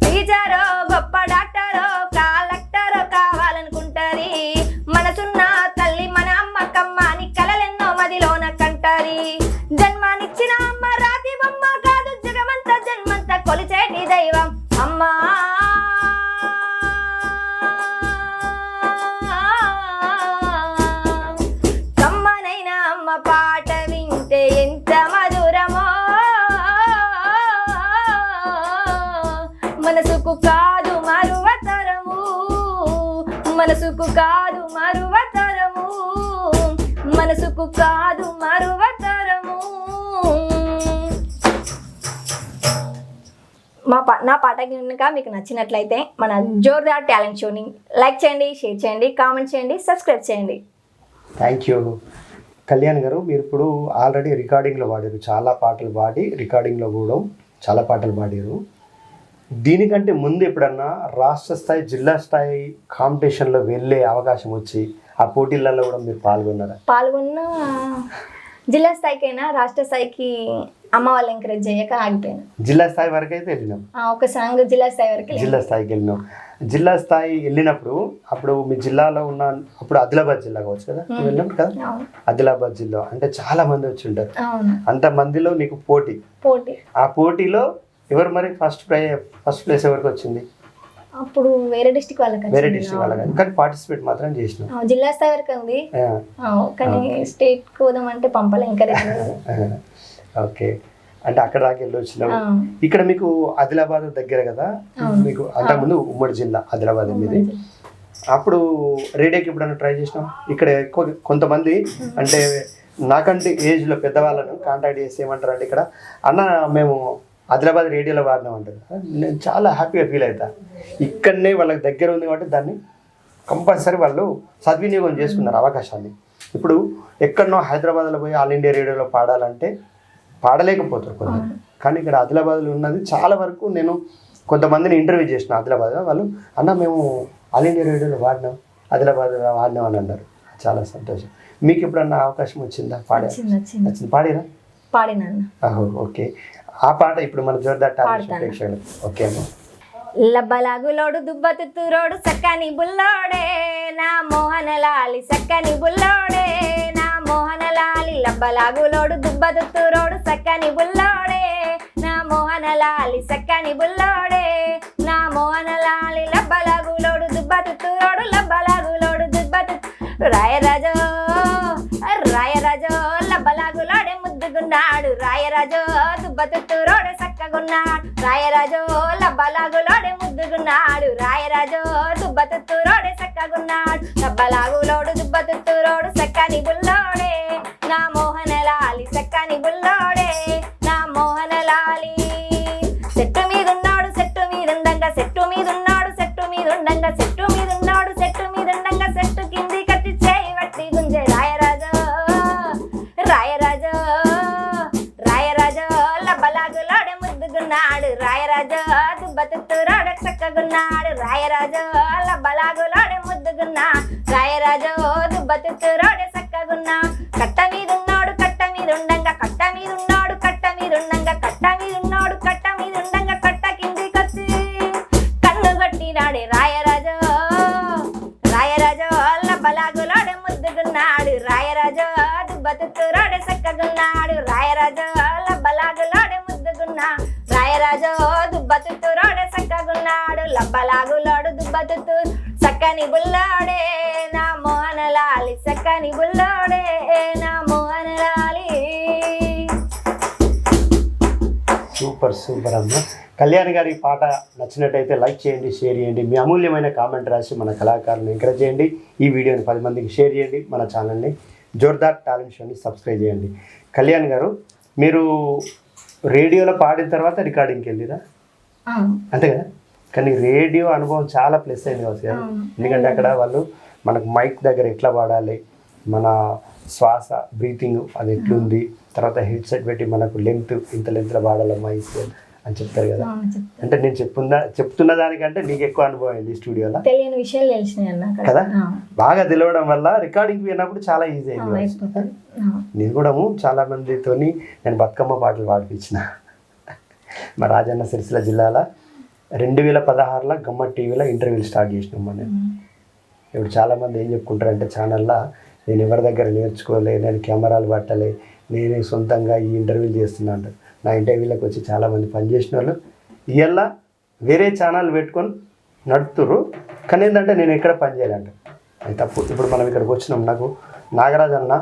టీచరో గొప్ప డాక్టరో కలెక్టరో కావాలనుకుంటారి. మనసున్న తల్లి మన అమ్మ కమ్మ అని కలలెన్నో మదిలోన కంటారి. జన్మనిచ్చిన అమ్మ రాతి బొమ్మ కాదు, జగమంత జన్మంత కొలిచేటి దైవం అమ్మా. కమ్మనైన అమ్మ పాట వింటే ఎంత మధురమో, మనసుకు కాదు మరువతరము. మనసుకు కాదు మరువతరము. మనసుకు కాదు మరువతరము. నా పాట కనుక మీకు నచ్చినట్లయితే మన జోర్దార్ టాలెంట్ షోని లైక్ చేయండి, షేర్ చేయండి, కామెంట్ చేయండి, సబ్స్క్రైబ్ చేయండి. థ్యాంక్ యూ కళ్యాణ్ గారు. మీరు ఇప్పుడు ఆల్రెడీ రికార్డింగ్లో పాడారు, చాలా పాటలు పాడి రికార్డింగ్లో కూడా చాలా పాటలు పాడారు. దీనికంటే ముందు ఎప్పుడన్నా రాష్ట్ర స్థాయి, జిల్లా స్థాయి కాంపిటీషన్లో వెళ్ళే అవకాశం వచ్చి ఆ పోటీలలో కూడా మీరు పాల్గొన్నారా? పాల్గొన్న జిల్లా స్థాయికైనా రాష్ట్ర స్థాయికి అమ్మ వాళ్ళు ఎంకరేజ్ చేయక ఆగిపోయాను. జిల్లా స్థాయి వరకు అయితే వెళ్ళినాం. ఒక సాంగ్ జిల్లా స్థాయి వరకు జిల్లా స్థాయికి వెళ్ళినాం. జిల్లా స్థాయి వెళ్ళినప్పుడు అప్పుడు మీ జిల్లాలో ఉన్న, అప్పుడు ఆదిలాబాద్ జిల్లా కావచ్చు కదా వెళ్ళినప్పుడు కదా, ఆదిలాబాద్ జిల్లా అంటే చాలా మంది వచ్చి ఉంటారు. అంత మందిలో నీకు పోటీ. ఆ పోటీలో ఎవరు మరి ఫస్ట్ ప్లేస్ ఎవరికి వచ్చింది? అప్పుడు వేరే డిస్ట్రిక్ట్ వాళ్ళకి కానీ పార్టిసిపేట్ మాత్రం చేసినాం. జిల్లా స్థాయి వరకు ఉంది కానీ స్టేట్ కోదాం అంటే పంపలే ఎంకరేజ్. ఓకే, అంటే అక్కడ దాకా వెళ్ళి వచ్చినాం. ఇక్కడ మీకు ఆదిలాబాద్ దగ్గర కదా మీకు, అంతకుముందు ఉమ్మడి జిల్లా ఆదిలాబాద్ మీది. అప్పుడు రేడియోకి ఎప్పుడన్నా ట్రై చేసినాం. ఇక్కడ ఎక్కువ కొంతమంది అంటే నాకంటే ఏజ్లో పెద్దవాళ్ళను కాంటాక్ట్ చేసి ఏమంటారు అంటే, ఇక్కడ అన్న మేము ఆదిలాబాద్ రేడియోలో వాడినాం అంటారు. నేను చాలా హ్యాపీగా ఫీల్ అవుతా. ఇక్కడనే వాళ్ళకి దగ్గర ఉంది కాబట్టి దాన్ని కంపల్సరీ వాళ్ళు సద్వినియోగం చేసుకున్నారు అవకాశాన్ని. ఇప్పుడు ఎక్కడనో హైదరాబాద్లో పోయి ఆల్ ఇండియా రేడియోలో పాడాలంటే పాడలేకపోతారు కొందరు. కానీ ఇక్కడ ఆదిలాబాద్లో ఉన్నది చాలా వరకు. నేను కొంతమందిని ఇంటర్వ్యూ చేసిన ఆదిలాబాద్లో, వాళ్ళు అన్న మేము ఆల్ ఇండియా రేడియోలో వాడినాం, ఆదిలాబాద్ వాడినాం అని అన్నారు. చాలా సంతోషం. మీకు ఎప్పుడన్నా అవకాశం వచ్చిందా? వచ్చింది. పాడినా? ఓకే, ఆ పాట ఇప్పుడు మన జోర్దార్ టాలెంట్ ప్రేక్షకులు. ఓకే అమ్మా. లబ్బలాగులోడు దుబ్బతురోడు సక్కని బుల్లోడే నా మోహన లాలి, సక్కని బుల్లోడే నా మోహన లాలి. లబ్బలాగులోడు దుబ్బతురోడు సక్కని బుల్లోడే నా మోహన లాలి, సక్కని బుల్లోడే నా మోహన లాలి. లబ్బలాగులోడు దుబ్బతురోడు, లబ్బలాగులోడు దుబ్బతు రాయరాజో రాయరాజో. లబ్బలాగులోడే ముద్దుగున్నాడు రాయరాజో, దుబ్బతురోడే సక్కగున్నాడు రాయరాజో. లబ్బలాగులోడే ముద్దుగున్నాడు రాయరాజో, దుబ్బతురోడే సక్కగున్నాడు. లబ్బలాగులోడు దుబ్బతురోడు సక్కని బుల్లోడే నా మోహన లాలి, సక్కని బుల్లోడే నా మోహన లాలి. ముద్దుగున్నాడు రాయరాజు దుబ్బతురాడు చక్కగున్నాడు రాయరాజు లబ్బలాగులాడు ముద్దుగున్నా రాయరాజు దుబ్బతురాడు చక్కగున్నా కట్ట మీదున్నాడు కట్ట మీదుండంగా కట్ట మీదున్నాడు కట్ట మీదుండంగా కట్ట మీదున్నాడు కట్ట మీదుండంగా కట్ట కిందికొచ్చి కన్ను కొట్టినాడే రాయరాజు రాయరాజు లబ్బలాగులాడు ముద్దుగున్నాడు రాయరాజు దుబ్బతురాడు చక్కగున్నాడు రాయరాజు లబ్బలాగులాడు ముద్దుగున్నా రాయరాజు దుబ్బతురాడు చక్కగున్నాడు లబ్బలాగులాడు దుబ్బతుతు చక్కని బుల్లాడే నా మోహనలాలి చక్కని బుల్లాడే నా మోహనలాలి. సూపర్ సూపర్ అమ్మ. కళ్యాణ్ గారి పాట నచ్చినట్టయితే లైక్ చేయండి, షేర్ చేయండి, మీ అమూల్యమైన కామెంట్ రాసి మన కళాకారులను ఎంకరేజ్ చేయండి. ఈ వీడియోని 10 మందికి షేర్ చేయండి. మన ఛానల్ని జోర్దార్ టాలెంట్ షోని సబ్స్క్రైబ్ చేయండి. కళ్యాణ్ గారు, మీరు రేడియోలో పాడిన తర్వాత రికార్డింగ్కి వెళ్ళిరా అంతే కదా? కానీ రేడియో అనుభవం చాలా ప్లస్ అయింది కావచ్చు కదా, ఎందుకంటే అక్కడ వాళ్ళు మనకు మైక్ దగ్గర ఎట్లా పాడాలి, మన శ్వాస బ్రీతింగ్ అది ఎట్లుంది, తర్వాత హెడ్సెట్ పెట్టి మనకు లెంత్ ఇంత లెంత్లో పాడాలమ్మా అని చెప్తారు కదా. అంటే నేను చెప్తున్న దానికంటే నీకు ఎక్కువ అనుభవం అయింది స్టూడియోలో, తెలియని విషయాలు తెలిసినాయి కదా. బాగా తెలియడం వల్ల రికార్డింగ్ పోయినప్పుడు చాలా ఈజీ అయింది. నేను కూడా చాలా మందితో నేను బతుకమ్మ పాటలు పాడిపించిన. మా రాజన్న సిరిసిల్ల జిల్లాలో 2016లో గమ్మ టీవీలో ఇంటర్వ్యూలు స్టార్ట్ చేసినాం మనం. ఇప్పుడు చాలామంది ఏం చెప్పుకుంటారంటే ఛానల్లో, నేను ఎవరి దగ్గర నేర్చుకోలే, నేను కెమెరాలు పట్టలే, నేనే సొంతంగా ఈ ఇంటర్వ్యూలు చేస్తున్నా అంటారు. నా ఇంటర్వ్యూలకు వచ్చి చాలామంది పనిచేసిన వాళ్ళు ఇవాళ వేరే ఛానల్ పెట్టుకొని నడుపుతురు. కానీ ఏంటంటే నేను ఎక్కడ పని చేయాలంట, అది తప్పు. ఇప్పుడు మనం ఇక్కడికి వచ్చినాం, నాకు నాగరాజ్ అన్న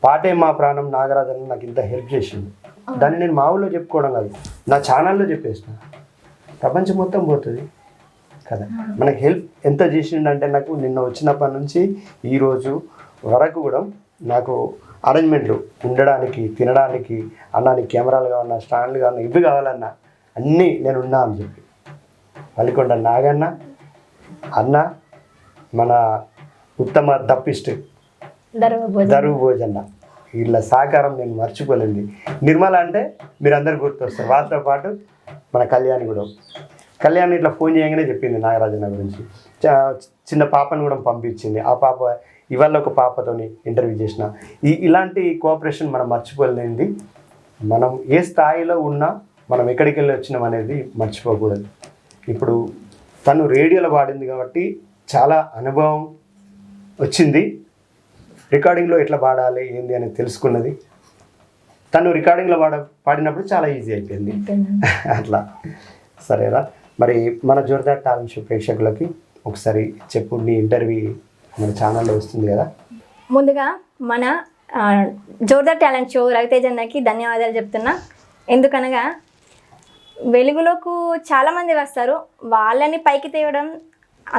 పాటే మా ప్రాణం నాగరాజ్ అన్న నాకు ఇంత హెల్ప్ చేసింది. దాన్ని నేను మా ఊళ్ళో చెప్పుకోవడం కాదు, నా ఛానల్లో చెప్పేసిన. ప్రపంచం మొత్తం పోతుంది కదా. మనకి హెల్ప్ ఎంత చేసిండంటే, నాకు నిన్న వచ్చినప్పటి నుంచి ఈరోజు వరకు కూడా నాకు అరేంజ్మెంట్లు ఉండడానికి, తినడానికి, అన్నానికి కెమెరాలు కావాలన్నా, స్టాండ్లు కావాలన్నా, ఇవి కావాలన్నా అన్నీ నేను ఉన్నా అని చెప్పి పల్లికొండ నాగన్న అన్న, మన ఉత్తమ దప్పిస్ట్ దరువు భోజన్న, వీళ్ళ సహకారం నేను మర్చిపోలేదు. నిర్మల అంటే మీరు అందరు గుర్తొస్తారు. వాళ్ళతో పాటు మన కళ్యాణి కూడా, కళ్యాణి ఇట్లా ఫోన్ చేయగానే చెప్పింది నాగరాజన్న గురించి. చిన్న పాపను కూడా పంపించింది. ఆ పాప ఇవాళ ఒక పాపతోని ఇంటర్వ్యూ చేసిన. ఇలాంటి కోఆపరేషన్ మనం మర్చిపోలేనిది. మనం ఏ స్థాయిలో ఉన్నా మనం ఎక్కడికి వెళ్ళి వచ్చినాం అనేది మర్చిపోకూడదు. ఇప్పుడు తను రేడియోలో పాడింది కాబట్టి చాలా అనుభవం వచ్చింది. రికార్డింగ్లో ఎట్లా పాడాలి ఏంది అనేది తెలుసుకున్నది. తను రికార్డింగ్లో పాడినప్పుడు చాలా ఈజీ అయిపోయింది అట్లా. సరేరా, మరి మన జోర్దార్ టాలెంట్ షో ప్రేక్షకులకి ఒకసారి చెప్పు, నీ ఇంటర్వ్యూ మన ఛానల్లో వస్తుంది కదా. ముందుగా మన జోర్దార్ టాలెంట్ షో రవితేజ అన్నకి ధన్యవాదాలు చెప్తున్నా. ఎందుకనగా వెలుగులోకి చాలామంది వస్తారు, వాళ్ళని పైకి తేవడం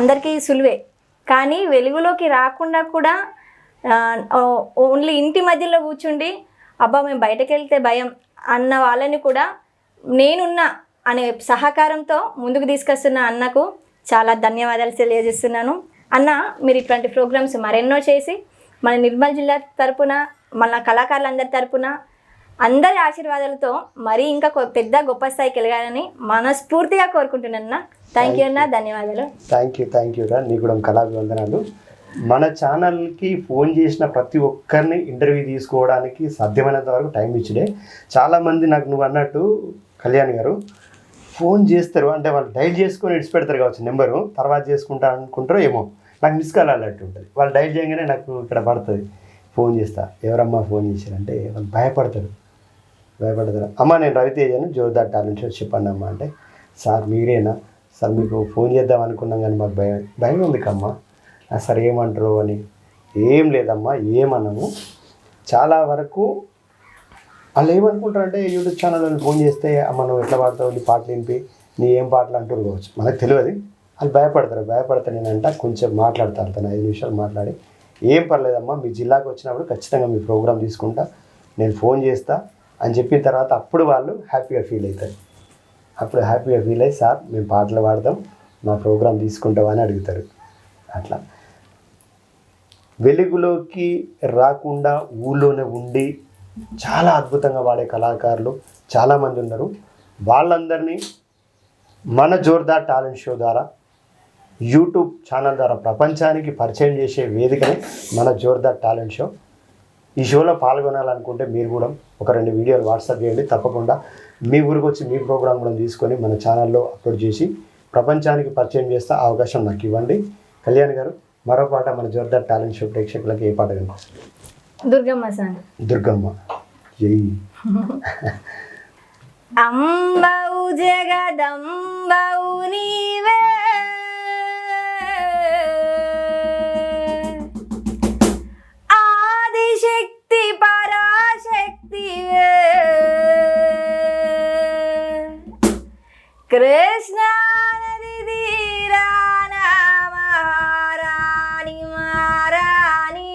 అందరికీ సులువే. కానీ వెలుగులోకి రాకుండా కూడా ఓన్లీ ఇంటి మధ్యలో కూర్చుండి అబ్బా మేము బయటకు వెళ్తే భయం అన్న వాళ్ళని కూడా నేనున్నా అనే సహకారంతో ముందుకు తీసుకొస్తున్న అన్నకు చాలా ధన్యవాదాలు తెలియజేస్తున్నాను. అన్న, మీరు ఇటువంటి ప్రోగ్రామ్స్ మరెన్నో చేసి మన నిర్మల్ జిల్లా తరపున, మన కళాకారులందరి తరపున అందరి ఆశీర్వాదాలతో మరీ ఇంకా పెద్ద గొప్ప స్థాయికి వెళ్ళాలని మనస్ఫూర్తిగా కోరుకుంటున్నాను. థ్యాంక్ యూ అన్న, ధన్యవాదాలు. థ్యాంక్ యూ రా, నీకు కూడా కళాభివందనాలు. మన ఛానల్కి ఫోన్ చేసిన ప్రతి ఒక్కరిని ఇంటర్వ్యూ తీసుకోవడానికి సాధ్యమైనంత వరకు టైం ఇచ్చిడే. చాలామంది నాకు నువ్వు అన్నట్టు కళ్యాణ్ గారు ఫోన్ చేస్తారు, అంటే వాళ్ళు డైల్ చేసుకొని ఇడిచిపెడతారు కావచ్చు నెంబరు, తర్వాత చేసుకుంటా అనుకుంటారో ఏమో, నాకు మిస్ కాల్ అన్నట్టు ఉంటుంది. వాళ్ళు డైల్ చేయగానే నాకు ఇక్కడ పడుతుంది, ఫోన్ చేస్తా, ఎవరమ్మా ఫోన్ చేశారంటే వాళ్ళు భయపడతారు. అమ్మ నేను రవితేజను జోర్దార్ టాలెంట్ షో చెప్పండి అమ్మ అంటే, సార్ మీరేనా సార్, మీకు ఫోన్ చేద్దాం అనుకున్నాం కానీ మాకు భయం ఉంది కమ్మా. సార్ ఏమంటారు అని. ఏం లేదమ్మా, ఏమన్నాము. చాలా వరకు వాళ్ళు ఏమనుకుంటారంటే యూట్యూబ్ ఛానల్ వాళ్ళు ఫోన్ చేస్తే అమ్మ నువ్వు ఎట్లా పాడతావు, నీ పాటలు వినిపి, నీ ఏం పాటలు అంటారు కావచ్చు, మనకు తెలియదు. వాళ్ళు భయపడతారు. నేనంట కొంచెం మాట్లాడతాను, తను 5 నిమిషాలు మాట్లాడి, ఏం పర్లేదమ్మా మీ జిల్లాకు వచ్చినప్పుడు ఖచ్చితంగా మీ ప్రోగ్రామ్ తీసుకుంటా, నేను ఫోన్ చేస్తా అని చెప్పిన తర్వాత అప్పుడు వాళ్ళు హ్యాపీగా ఫీల్ అవుతారు. అప్పుడు హ్యాపీగా ఫీల్ అయ్యి సార్ మేము పాటలు పాడతాం, మా ప్రోగ్రామ్ తీసుకుంటాం అని అడుగుతారు. అట్లా వెలుగులోకి రాకుండా ఊళ్ళోనే ఉండి చాలా అద్భుతంగా పాడే కళాకారులు చాలామంది ఉన్నారు. వాళ్ళందరినీ మన జోర్దార్ టాలెంట్ షో ద్వారా యూట్యూబ్ ఛానల్ ద్వారా ప్రపంచానికి పరిచయం చేసే వేదికనే మన జోర్దార్ టాలెంట్ షో. ఈ షోలో పాల్గొనాలనుకుంటే మీరు కూడా ఒక 2 వీడియోలు వాట్సాప్ చేయండి. తప్పకుండా మీ ఊరికి వచ్చి మీ ప్రోగ్రాం కూడా తీసుకొని మన ఛానల్లో అప్లోడ్ చేసి ప్రపంచానికి పరిచయం చేస్తే అవకాశం నాకు ఇవ్వండి. కళ్యాణ్ గారు, మరో పాట మన జోర్దార్ టాలెంట్ షో ప్రేక్షకులకు ఏ పాట కనిపిస్తుంది? దుర్గమ్మ సాంగ్. దుర్గమ్మ. జై. అంబౌ జగదంబౌ నీవే, ఆదిశక్తి పరాశక్తివే, కృష్ణా నది తీరాన మహారాణి మహారాణి,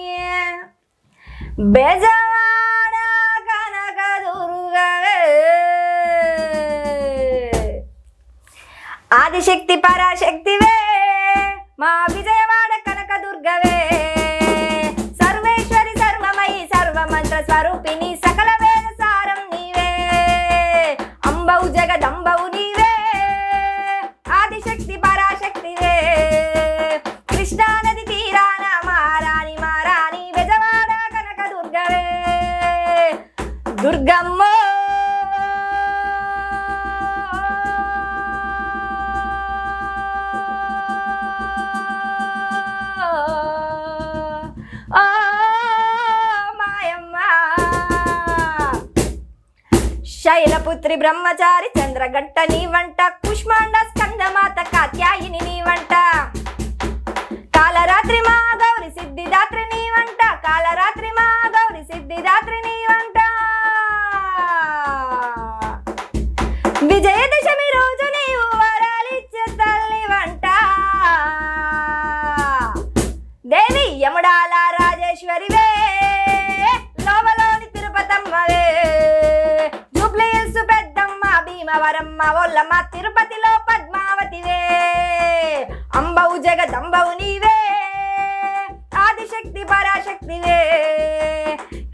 బెజవాడ కనక దుర్గవే, ఆదిశక్తి పరాశక్తివే, మా విజయవాడ కనక దుర్గవే, సర్వేశ్వరి సర్వమయి సర్వమంత్ర స్వరూపిణి సకల వేద సారం నీవే, అంబౌ జగదంబౌ నీవే, ఆదిశక్తి పరాశక్తివే, కృష్ణా నది తీరాన మహారాణి మహారాణి, బెజవాడ కనక దుర్గవే. దుర్గమ్మ శైలపుత్రి బ్రహ్మచారి చంద్రగట్ట నీ వంట, కుష్మాండ స్కందమాత కాత్యాయిని నీ వంట, కాలరాత్రి మా గౌరి సిద్ధిదాత్రి నీ వంట, కాలరాత్రి మా గౌరి సిద్ధిదాత్రి నీ వంట, విజయదశమి రోజు నీవు వరాలిచ్చే తల్లి వంట, దేవి యముడాల రాజేశ్వరివే, లోవలోని తిరుపతమ్మవే, జూబ్లీహిల్స్ పెద్దమ్మ భీమవరమ్మ ఒల్లమ్మ, తిరుపతిలో పద్మావతివే, అంబౌ జగదంబౌ నీవే, ఆదిశక్తి పరాశక్తివే,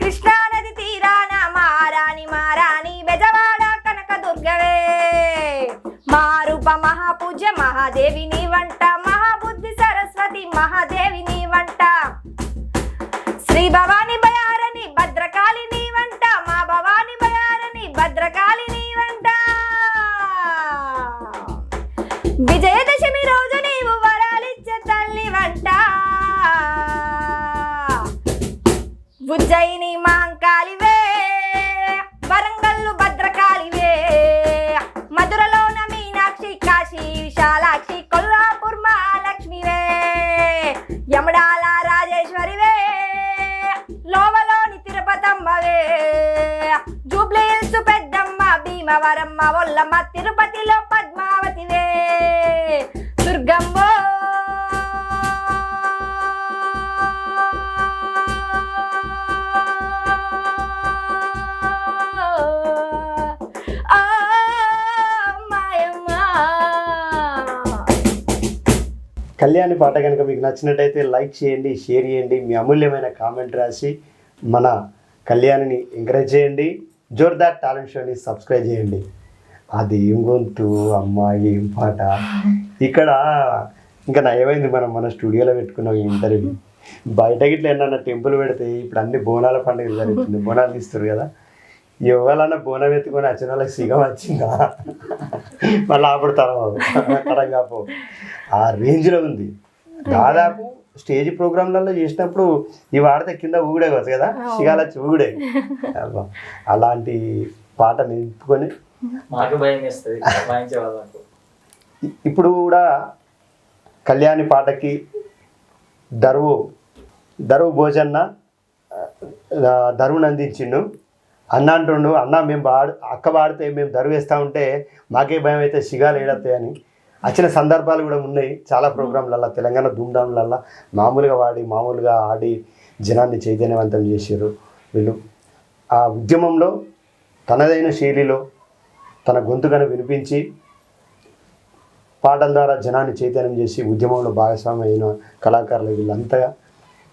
కృష్ణా నది తీరాన మహారాణి మహారాణి, బెజవాడ కనక దుర్గవే, మారూప మహాపూజ్య మహాదేవి నీ వంట, మహాబుద్ధి సరస్వతి మహాదేవి నీ వంట, శ్రీ భవాని బయారని భద్రకాళి నీ వంట, మా భవాని బయారని భద్రకాళి నీ వంట, విజయదశమి రోజు నీవు వరాలిచ్చే తల్లి వంట, ఉజ్జయిని మహంకాళివే, వరంగల్లు భద్రకాళివే, మధురలోన మీనాక్షి, కాశీ విశాలాక్షి, కొల్లాపూర్ మహాలక్ష్మివే, యముడాల రాజేశ్వరివే, లోవలోని తిరుపతమ్మవే, జూబ్లీహిల్స్ పెద్దమ్మ భీమవరమ్మ ఒల్లమ్మ, తిరుపతిలో పద్మావతివే. దుర్గమ్మ కళ్యాణి పాట కనుక మీకు నచ్చినట్టయితే లైక్ చేయండి, షేర్ చేయండి, మీ అమూల్యమైన కామెంట్ రాసి మన కళ్యాణిని ఎంకరేజ్ చేయండి. జోర్దార్ టాలెంట్ షోని సబ్స్క్రైబ్ చేయండి. అది ఏం గొంతు అమ్మాయి ఏం పాట. ఇక్కడ ఇంకా నయమైంది, మన స్టూడియోలో పెట్టుకున్నాం ఈ ఇంటర్వ్యూ. బయటకి ఇట్లా ఏమన్నా టెంపుల్ పెడితే ఇప్పుడు అన్ని బోనాల పండుగ జరుగుతుంది, బోనాలు తీస్తారు కదా, ఎవరన్నా బోనం ఎత్తుకొని వచ్చిన వాళ్ళకి సిగం వచ్చిందా మళ్ళీ అప్పుడు తరంగా పో ఆ రేంజ్లో ఉంది. దాదాపు స్టేజ్ ప్రోగ్రాంలలో చేసినప్పుడు ఈ వాడితే కింద ఊగుడే కావచ్చు కదా, సిగాల ఊగుడే. అలాంటి పాట నింపుకొని మాకు భయం వేస్తుంది వాయించే వాళ్ళకు. ఇప్పుడు కూడా కళ్యాణి పాటకి దరువు భోజన్న దరువుని అందించిండు. అన్న అంటుండు, అన్న మేము అక్క పాడితే మేము దరువు వేస్తూ ఉంటే మాకే భయం అయితే సిగాలు ఏడతాయని వచ్చిన సందర్భాలు కూడా ఉన్నాయి చాలా ప్రోగ్రాంలల్లో. తెలంగాణ ధూమ్ధాంలల్లో మామూలుగా ఆడి జనాన్ని చైతన్యవంతం చేశారు వీళ్ళు. ఆ ఉద్యమంలో తనదైన శైలిలో తన గొంతుకను వినిపించి పాటల ద్వారా జనాన్ని చైతన్యం చేసి ఉద్యమంలో భాగస్వామి అయిన కళాకారులు వీళ్ళంతా.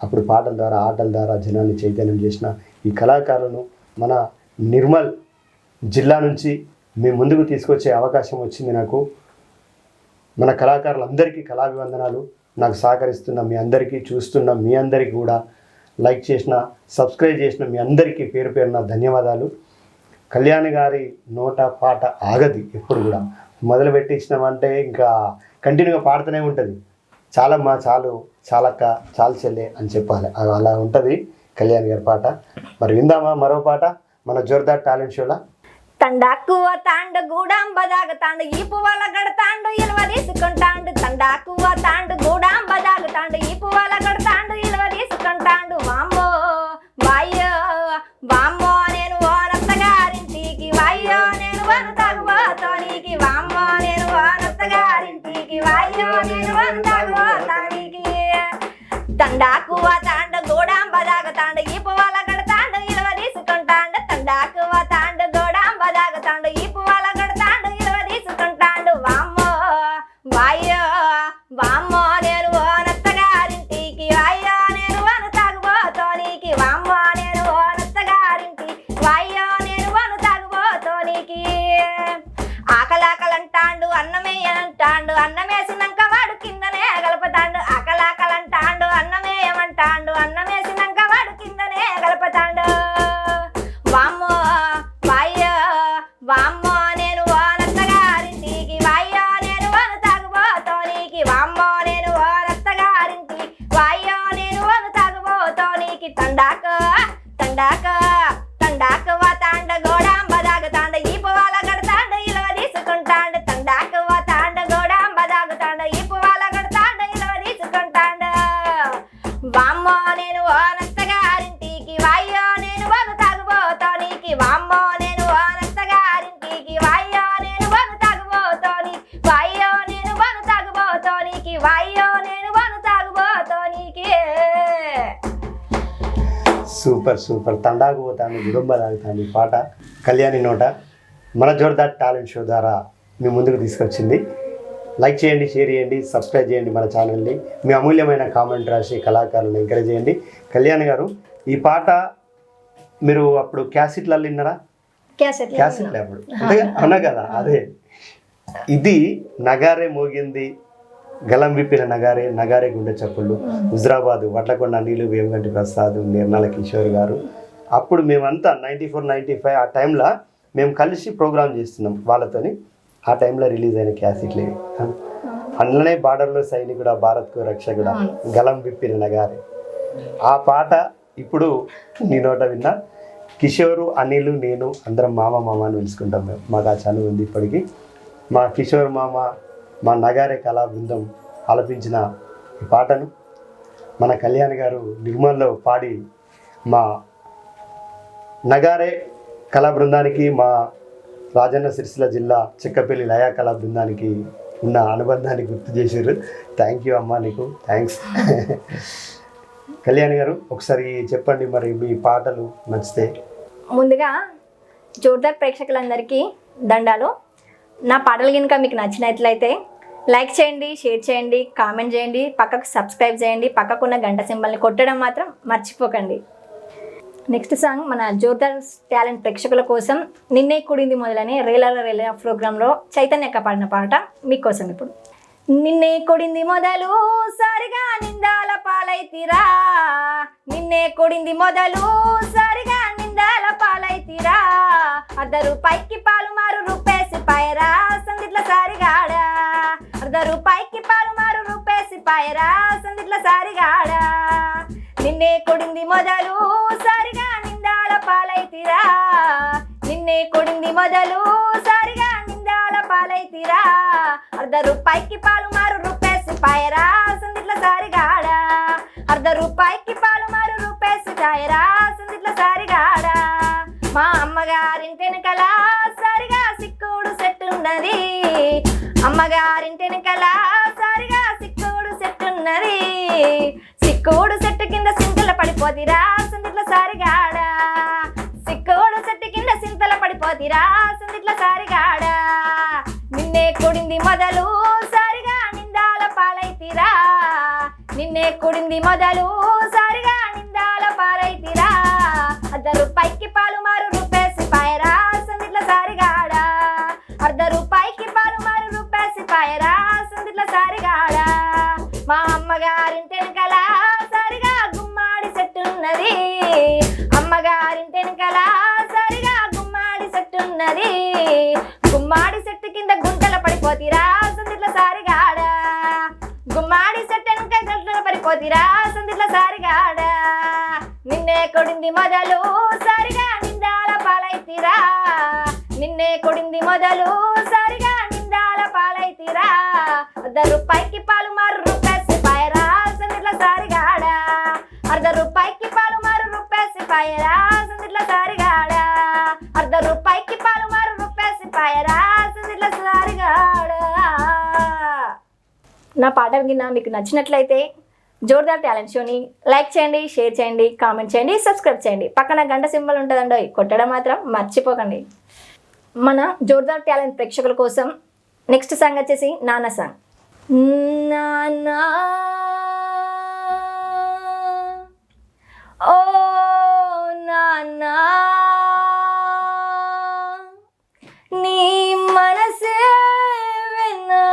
అప్పుడు పాటల ద్వారా ఆటల ద్వారా జనాన్ని చైతన్యం చేసిన ఈ కళాకారులను మన నిర్మల్ జిల్లా నుంచి మీ ముందుకు తీసుకొచ్చే అవకాశం వచ్చింది నాకు. మన కళాకారులందరికీ కళాభివందనాలు. నాకు సహకరిస్తున్న మీ అందరికీ, చూస్తున్న మీ అందరికీ కూడా, లైక్ చేసిన, సబ్స్క్రైబ్ చేసిన మీ అందరికీ పేరు పేరున ధన్యవాదాలు. కళ్యాణ్ గారి నోట పాట ఆగది ఎప్పుడు కూడా. మొదలు పెట్టించినామంటే ఇంకా కంటిన్యూగా పాడుతూనే ఉంటుంది. చాలమ్మా, చాలు, చాలక్క, చాలు చెల్లె అని చెప్పాలి. అలా ఉంటుంది కళ్యాణ్ గారి పాట. మరి విందామా మరో పాట మన జోర్దార్ టాలెంట్ షోలో? తండాకువ తాండు గూడాంబదాగతాండు ఈ పువ్వాల గడతాండు ఇలువ తీసుకుంటాండు. తండాకువ తాండు గూడాంబదాగతాండు ఈ పువ్వాల గడతాండు ఇలువ తీసుకుంటాండు. వామ్మో వాయ్యో వామ్మో నేను ఓనత్తగారింటికి, వాయ్యో నేను వను తాగుబోతోనికి, వామ్మో నేను ఓనత్తగారింటికి, వాయ్యో నేను వను తాగుబోతోనికి. తండాకువ తాండు గూడాంబదాగతాండు ఈ పువ్వాల గడతాండు ఇలువ తీసుకుంటాండు. తండాకువ తాండు గూడాంబదాగతాండు ఈ పువ్వాల గడతాండు ఇలువ తీసుకుంటాండు. వామ్మో వాయ్యో వామ్మో నేను ఓనత్తగారింటికి, వాయ్యో నేను వను తాగుబోతోనికి, వామ్మో నేను ఓనత్తగారింటికి, వాయ్యో నేను వను తాగుబోతోనికి. ఆకలాకలంటాండు అన్నమేయనంటాండు, అన్నమేసినాక వాడు కిందనే గలపతాండు. ఆకలాకలంటాండు అన్నమేయమంటాండు, అన్నమేసినాక వాడు కిందనే గలపతాండు. వామ్మో వాయ్యో వామ్మో నేను ఓనత్తగారింటికి, వాయ్యో నేను వను తాగుబోతోనికి, వామ్మో నేను ఓనత్తగారింటికి, వాయ్యో నేను వను తాగుబోతోనికి. తండాకు తండాకు తండాకు తాండ గోడాంబదాగతాండ ఈ పువ్వాల గడతాండ ఇలువ తీసుకుంటాండు. తండాకు తాండ గోడాంబదాగతాండ ఈ పువ్వాల గడతాండ ఇలువ తీసుకుంటాండు. వామ్మో నేను ఓనత్తగారింటికి, వాయ్యో నేను వను తాగుబోతోనికి, వామ్మో నేను ఓనత్తగారింటికి, వాయ్యో నేను వను తాగుబోతోనికి, వాయ్యో నేను వను తాగుబోతోనికి, వాయ్యో నేను వను తాగుబోతోనికి. Super super. తండాకు పోతాను గుడుంబ తాగుతాను ఈ పాట కళ్యాణి నోట మన జోర్దార్ టాలెంట్ షో ద్వారా మీ ముందుకు తీసుకొచ్చింది. లైక్ చేయండి, షేర్ చేయండి, సబ్స్క్రైబ్ చేయండి మన ఛానల్ని. మీ అమూల్యమైన కామెంట్ రాసి కళాకారులను ఎంకరేజ్ చేయండి. కళ్యాణ్ గారు, ఈ పాట మీరు అప్పుడు క్యాసెట్లలో విన్నారా? క్యాసెట్లు అప్పుడు అవునా కదా? అదే ఇది నగారే మోగింది, గలం విప్పిన నగారే, నగారే గుండె చప్పుళ్ళు, హుజరాబాదు, వడ్లకొండ అనిలు, వేమగంటి ప్రసాద్, నిర్మల కిషోర్ గారు. అప్పుడు మేమంతా 94, 95 ఆ టైంలో మేము కలిసి ప్రోగ్రామ్ చేస్తున్నాం వాళ్ళతోని. ఆ టైంలో రిలీజ్ అయిన క్యాసెట్లు అందులోనే బార్డర్లో సైనికుడా, భారత్కు రక్షకుడా, గలం విప్పిన నగారే. ఆ పాట ఇప్పుడు నీ నోట విన్నా. కిషోరు, అనిలు, నేను అందరం మామ మామ అని పిలుచుకుంటాం మేము. మాకు ఆ చనువు ఉంది ఇప్పటికీ. మా కిషోర్ మామ, మా నగారే కళా బృందం ఆలపించిన ఈ పాటను మన కళ్యాణ్ గారు నిర్మల్లో పాడి మా నగారే కళా బృందానికి, మా రాజన్న సిరిసిల్ల జిల్లా చెక్కపల్లి లయా కళా బృందానికి ఉన్న అనుబంధాన్ని గుర్తు చేశారు. థ్యాంక్ యూ అమ్మా, నీకు థ్యాంక్స్. కళ్యాణ్ గారు, ఒకసారి చెప్పండి మరి మీ పాటలు నచ్చితే. ముందుగా జోర్దార్ ప్రేక్షకులందరికీ దండాలు. నా పాటలు కనుక మీకు నచ్చినట్లయితే లైక్ చేయండి, షేర్ చేయండి, కామెంట్ చేయండి, పక్కకు సబ్స్క్రైబ్ చేయండి, పక్కకున్న గంట సింబల్ని కొట్టడం మాత్రం మర్చిపోకండి. నెక్స్ట్ సాంగ్ మన జోర్దార్ టాలెంట్ ప్రేక్షకుల కోసం నిన్నే కూడింది మొదలని రేలా ప్రోగ్రాంలో చైతన్యక్క పాడిన పాట మీకోసం ఇప్పుడు. నిన్నే కొడింది మొదలు సరిగా నిందాల పాలైతిరా, నిన్నే కొడింది మొదలు సరిగా నిందాల పాలైతిరా, ₹1 పాలు మారు రూపేసి పాయరా సందిట్ల సారిగాడా, ₹1 పాలు మారు రూపేసి పాయరా సందిట్ల సారిగాడా, నిన్నే కొడింది మొదలు సరిగా నిందాల పాలైతిరా, నిన్నే కొడింది మొదలు సరిగా నిందాల పాలైతిరా, ₹1 పాలు మారు రూపేసి పాయరా సందిట్ల సారిగాడా, ₹1 పాలు మారు రూపేసి పాయరా సందిట్ల సారిగాడా. మా అమ్మగారింటెనకల సరిగా సిక్కుడు సెట్టున్నది, అమ్మగారింటెనకల సరిగా సిక్కుడు సెట్టున్నది, సిక్కుడు చెట్టు కింద సింతల పడిపోతిరా సందిట్ల సారిగాడా, సిక్కుడు చెట్టు కింద సింతల పడిపోతిరా సందిట్ల సారిగాడా, నిన్నే కొడింది మొదలు సరిగా నిందాల పాలైతిరా, నిన్నే కొడింది మొదలు సరిగా నిందాల పాలైతిరా, ₹1 పాలు మారు రూపేసి పాయరా సందిట్ల సారిగాడా. పాయరా సందిట్ల సారిగాడ మా అమ్మగారింటి వెనకాల సరిగా గుమ్మాడి చెట్టున్నది అమ్మగారింటి వెనకాల సరిగా గుమ్మాడి చెట్టున్నది గుమ్మాడి చెట్టు కింద గుంటల పడిపోతీరా సందిట్ల సారిగాడ గుమ్మాడి చెట్టు వెనక గుంటల పడిపోతీరా సందిట్ల సారిగాడ నిన్నే కొడింది మొదలు సరిగా నిందాల పాలైతీరా నిన్నే కొడింది మొదలు సరిగా నిందాల పాలైతీరా ₹1 పాలు ₹1 పాయరా సందిట్ల సారిగాడ ₹1 పాలు ₹1 పాయరా సందిట్ల సారిగాడ ₹1 పాలు ₹1 పాయరా సందిట్ల సారిగాడ. నా పాట విన్నా మీకు నచ్చినట్లయితే జోర్దార్ టాలెంట్ షోని లైక్ చేయండి, షేర్ చేయండి, కామెంట్ చేయండి, సబ్స్క్రైబ్ చేయండి. పక్కన గంట సింబల్ ఉంటుందండి, కొట్టడం మాత్రం మర్చిపోకండి. మన జోర్దార్ టాలెంట్ ప్రేక్షకుల కోసం నెక్స్ట్ సాంగ్ వచ్చేసి నాన్న సాంగ్. నాన్న ఓ నాన్న నీ మనసే విన్నా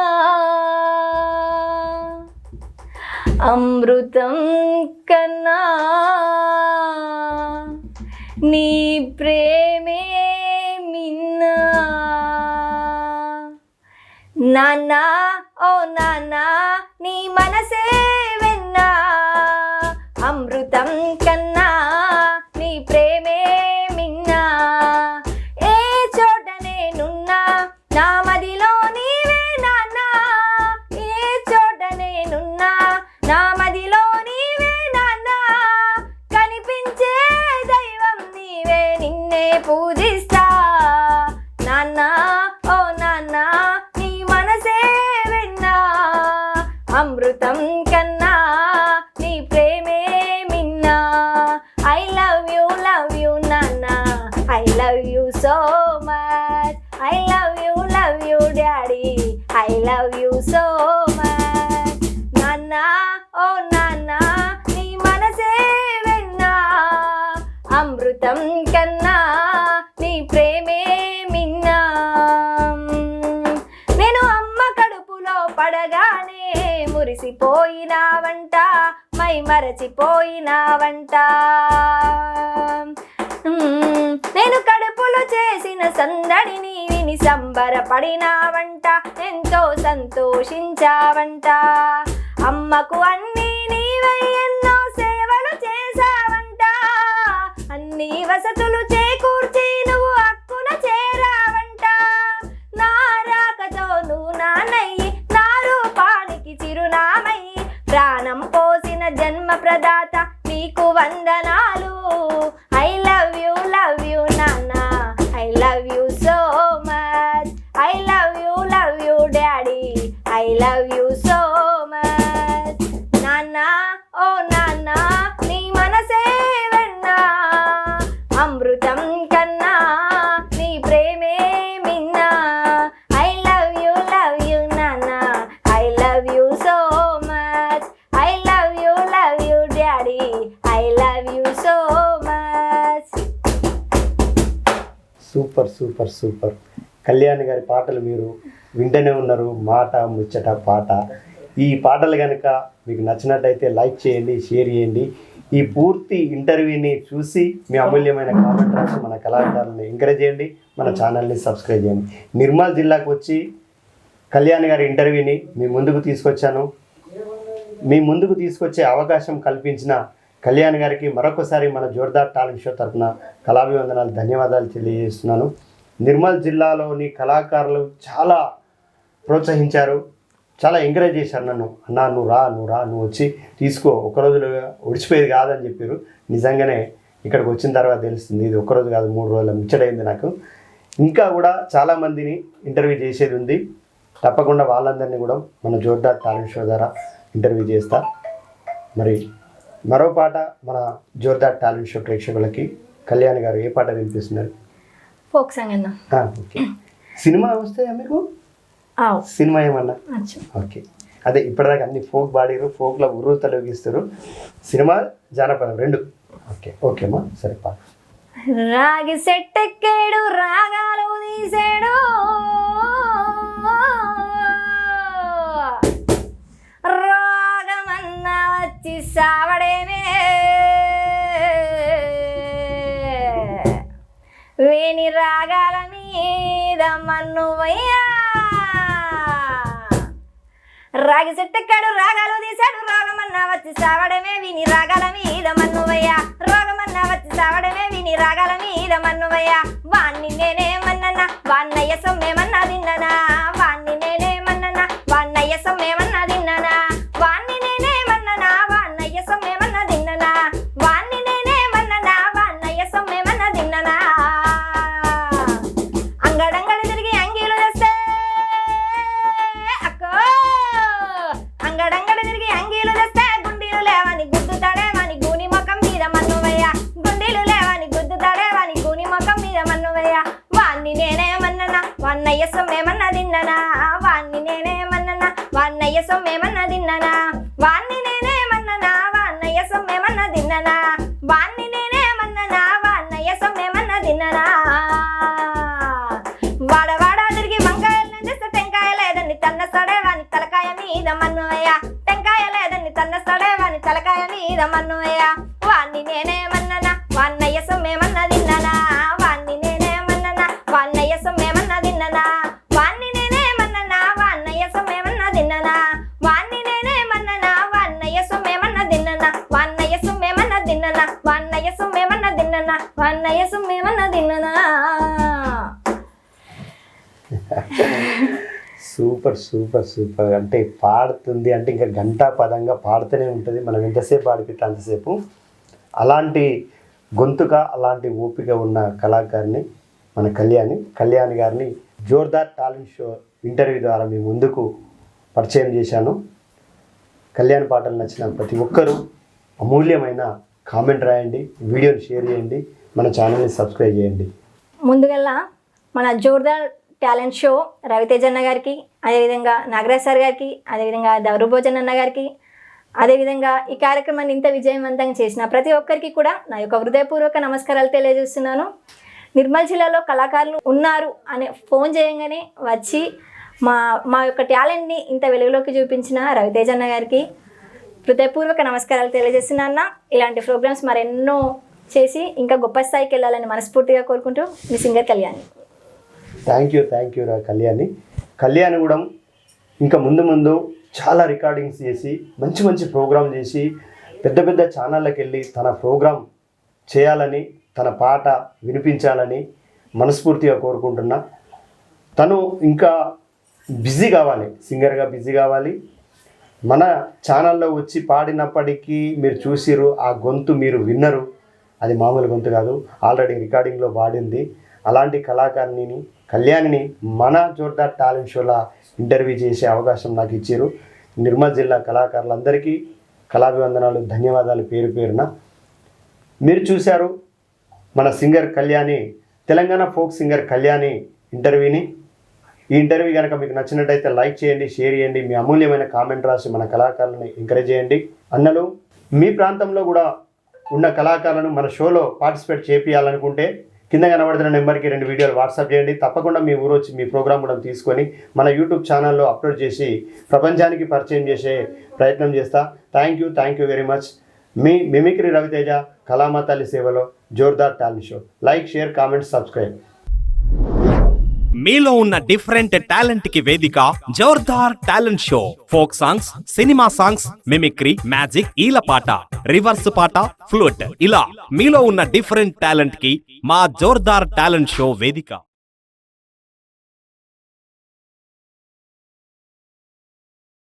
అమృతం కన్నా నీ ప్రేమే మిన్నా నాన్న ఓ నాన్న నీ మనసే విన్నా అమృతం కన్నా నీ ప్రేమే మిన్నా ఏ చోట నేనున్నా నా మదిలో నీవే నాన్న ఏ చోట నేనున్నా నా మదిలో నీవే నాన్న కనిపించే దైవం నీవే నిన్నే పూజిస్తా నాన్న ఓ నాన్న నీ మనసే విన్నా అమృతం కన్నా నీ ప్రేమే మిన్నా ఐ లవ్ యూ నాన్న I love you so much I love you daddy I love you so much నాన్న ఓ నాన్న నీ మనసే విన్నా అమృతం కన్నా నీ ప్రేమే మిన్నా నేను అమ్మ కడుపులో పడగానే మురిసిపోయినావంట మై మరచిపోయినావంట నేను కడుపులో చేసిన సందడిని విని సంబరపడినావంట ఎంతో సంతోషించావంట అమ్మకు అన్నీ నీవై ఎన్నో సేవలు చేశావంట అన్ని వసతులు చేకూర్చి నువ్వు హక్కున చేరావంట నా రాకతో నువ్వు నాన్నయ్యి నా రూపానికి చిరునామయ్యి ప్రాణం పోసిన జన్మ ప్రదాత నీకు వందనాలు ఐ లవ్ యూ నాన్న I love you so much I love you daddy I love you so much నాన్న ఓ నాన్న నీ మనసే విన్నా అమృతం కన్నా నీ ప్రేమే మిన్నా ఐ లవ్ యూ నాన్న I love you so much I love you daddy I love you so much. Super Kalyan గారి పాటలు మీరు వింటూనే ఉన్నారు. మాట ముచ్చట పాట. ఈ పాటలు కనుక మీకు నచ్చినట్టయితే లైక్ చేయండి, షేర్ చేయండి. ఈ పూర్తి ఇంటర్వ్యూని చూసి మీ అమూల్యమైన కామెంట్ రాసి మన కళాకారులను ఎంకరేజ్ చేయండి. మన ఛానల్ని సబ్స్క్రైబ్ చేయండి. నిర్మల్ జిల్లాకు వచ్చి కళ్యాణ్ గారి ఇంటర్వ్యూని మీ ముందుకు తీసుకొచ్చాను. మీ ముందుకు తీసుకొచ్చే అవకాశం కల్పించిన కళ్యాణ్ గారికి మరొకసారి మన జోర్దార్ టాలెంట్ షో తరఫున కళాభివందనాలు, ధన్యవాదాలు తెలియజేస్తున్నాను. నిర్మల్ జిల్లాలోని కళాకారులు చాలా ప్రోత్సహించారు, చాలా ఎంకరేజ్ చేశారు నన్ను. అన్నా నువ్వు వచ్చి తీసుకో, ఒక్కరోజులో ఒడిచిపోయేది కాదని చెప్పారు. నిజంగానే ఇక్కడికి వచ్చిన తర్వాత తెలుస్తుంది ఇది ఒక్కరోజు కాదు 3 రోజుల ముచ్చటైంది నాకు. ఇంకా కూడా చాలామందిని ఇంటర్వ్యూ చేసేది ఉంది. తప్పకుండా వాళ్ళందరినీ కూడా మన జోర్దార్ టాలెంట్ షో ద్వారా ఇంటర్వ్యూ చేస్తా. మరి మరో పాట మన జోర్దార్ టాలెంట్ షో ప్రేక్షకులకి కళ్యాణ్ గారు ఏ పాట వినిపిస్తున్నారు? ఫోక్ సాంగ్ అన్న. ఓకే. సినిమా వస్తాయా మీకు? సినిమా ఏమన్నా? ఓకే. అదే ఇప్పటిదాకా అన్ని ఫోక్ పాడిరు, ఫోక్లో ఉర్రు తొలగిస్తారు. సినిమా జానపదం 2. ఓకేమ్మా, సరే పాట. రాగి సెట్టెక్కాడు రాగాలు తీసాడు మన్నువయ్యా రాగి చెట్టెక్కాడు రాగాలు తీశాడు రోగమన్నా వచ్చి సావడమే విని రాగాల మీద మన్నువయ్యా రోగమన్నా వచ్చి సావడమే విని రాగాల మీద మన్నువయ్యా వాణ్ణి నేనేమన్నా వాన్నయ్య సొమ్మేమన్నా తిన్ననా వాణ్ణి నేనేమన్నా వాన్నయ్య సొమ్మేమన్నా తిన్ననా వాణ్ణి నేనేమన్నా వాన్నయ్య సొమ్మేమన్నా తిన్ననా వాణ్ణి నేనేమన్నా వాన్నయ్య సొమ్మేమన్నా తిన్ననా అంగడంగడి తిరిగి అంగీలు తెస్తే అక్కో అంగడంగడి తిరిగి అంగీలు తెస్తే గుండీలు లేవని గుద్దుతాడేవని గూని ముఖం మీద మన్నువయ్యా గుండీలు లేవని గుద్దుతాడేవని గూని ముఖం మీద మన్నువయ్యా వాణ్ణి నేనేమన్నా వాన్నయ్య సొమ్మేమన్నా తిన్ననా వాణ్ణి నేనేమన్నా వాన్నయ్య సొమ్మేమన్నా తిన్ననా వాణ్ణి నేనేమన్నా వాన్నయ్య సొమ్మేమన్నా తిన్ననా వాణ్ణి నేనేమన్నా వాన్నయ్య సొమ్మేమన్నా తిన్ననా వాడవాడా తిరిగి వంకాయలు తెస్తే టెంకాయ లేదని తన్న సడేవాని తలకాయ మీద మన్నువయ్యా టెంకాయ లేదని తన్న సడేవాని తలకాయ మీద మన్నువయ్యా వాణ్ణి నేనేమన్నా వాన్నయ్య సొమ్మేమన్నా తిన్ననా వాణ్ణి నేనేమన్నా వాన్నయ్య సొమ్మేమన్నా తిన్ననా వాణ్ణి నేనేమన్నా వాన్నయ్య సొమ్మేమన్నా తిన్ననా వాణ్ణి నేనేమన్నా వాన్నయ్య సొమ్మేమన్నా తిన్ననా వాన్నయ్య సొమ్మేమన్నా తిన్ననా వాన్నయ్య సొమ్మేమన్నా తిన్ననా వాన్నయ్య సొమ్మేమన్నా తిన్ననా సూపర్ సూపర్ సూపర్ అంటే పాడుతుంది అంటే ఇంకా గంటా పదంగా పాడుతూనే ఉంటుంది. మనం ఎంతసేపు పాడిపితే అంతసేపు. అలాంటి గొంతుక అలాంటి ఓపిక ఉన్న కళాకారిని మన కళ్యాణి గారిని జోర్దార్ టాలెంట్ షో ఇంటర్వ్యూ ద్వారా మీ ముందుకు పరిచయం చేశాను. కళ్యాణ్ పాటలు నచ్చిన ప్రతి ఒక్కరూ అమూల్యమైన కామెంట్ రాయండి, వీడియోని షేర్ చేయండి, మన ఛానల్ని సబ్స్క్రైబ్ చేయండి. ముందుగల్లా మన జోర్దార్ టాలెంట్ షో రవితేజ్ అన్న గారికి, అదేవిధంగా నాగరాజ్ సార్ గారికి, అదేవిధంగా దౌరుభోజన్ అన్న గారికి, అదేవిధంగా ఈ కార్యక్రమాన్ని ఇంత విజయవంతంగా చేసిన ప్రతి ఒక్కరికి కూడా నా యొక్క హృదయపూర్వక నమస్కారాలు తెలియజేస్తున్నాను. నిర్మల్ జిల్లాలో కళాకారులు ఉన్నారు అనే ఫోన్ చేయగానే వచ్చి మా యొక్క టాలెంట్ని ఇంత వెలుగులోకి చూపించిన రవితేజ్ అన్న గారికి హృదయపూర్వక నమస్కారాలు తెలియజేస్తున్నా. ఇలాంటి ప్రోగ్రామ్స్ మరెన్నో చేసి ఇంకా గొప్ప స్థాయికి వెళ్ళాలని మనస్ఫూర్తిగా కోరుకుంటూ మీ సింగర్ కళ్యాణి. థ్యాంక్ యూ రా కళ్యాణి కూడా ఇంకా ముందు చాలా రికార్డింగ్స్ చేసి మంచి ప్రోగ్రాం చేసి పెద్ద ఛానళ్ళకి వెళ్ళి తన ప్రోగ్రాం చేయాలని, తన పాట వినిపించాలని మనస్ఫూర్తిగా కోరుకుంటున్నా. తను ఇంకా బిజీ కావాలి, సింగర్గా బిజీ కావాలి. మన ఛానల్లో వచ్చి పాడినప్పటికీ మీరు చూసిరు, ఆ గొంతు మీరు విన్నరు, అది మామూలు గొంతు కాదు, ఆల్రెడీ రికార్డింగ్లో పాడింది. అలాంటి కళ్యాణిని మన జోర్దార్ టాలెంట్ షోలో ఇంటర్వ్యూ చేసే అవకాశం నాకు ఇచ్చారు. నిర్మల్ జిల్లా కళాకారులందరికీ కళాభివందనాలు, ధన్యవాదాలు పేరు పేరున. మీరు చూశారు మన singer Kalyani, Telangana folk singer Kalyani ఇంటర్వ్యూని. ఈ ఇంటర్వ్యూ కనుక మీకు నచ్చినట్టయితే లైక్ చేయండి, షేర్ చేయండి, మీ అమూల్యమైన కామెంట్ రాసి మన కళాకారులను ఎంకరేజ్ చేయండి. అన్నలు మీ ప్రాంతంలో కూడా ఉన్న కళాకారులను మన షోలో పార్టిసిపేట్ చేయాలనుకుంటే కింద కనబడుతున్న నెంబర్కి 2 వీడియోలు వాట్సాప్ చేయండి. తప్పకుండా మీ ఊరు వచ్చి మీ ప్రోగ్రామ్ కూడా తీసుకొని మన యూట్యూబ్ ఛానల్లో అప్లోడ్ చేసి ప్రపంచానికి పరిచయం చేసే ప్రయత్నం చేస్తా. Thank you very much. మీ మిమిక్రీ రవితేజ, కళామా తల్లి సేవలో Zordaar talent show. Like, share, comment, subscribe. మీలో ఉన్న డిఫరెంట్ టాలెంట్ కి వేదిక Zordaar talent show. Folk songs, cinema songs, mimicry, magic, ఈలపాట, రివర్స్ పాట, ఫ్లూట్, ఇలా మీలో ఉన్న డిఫరెంట్ టాలెంట్ కి మా జోర్దార్ టాలెంట్ షో వేదిక.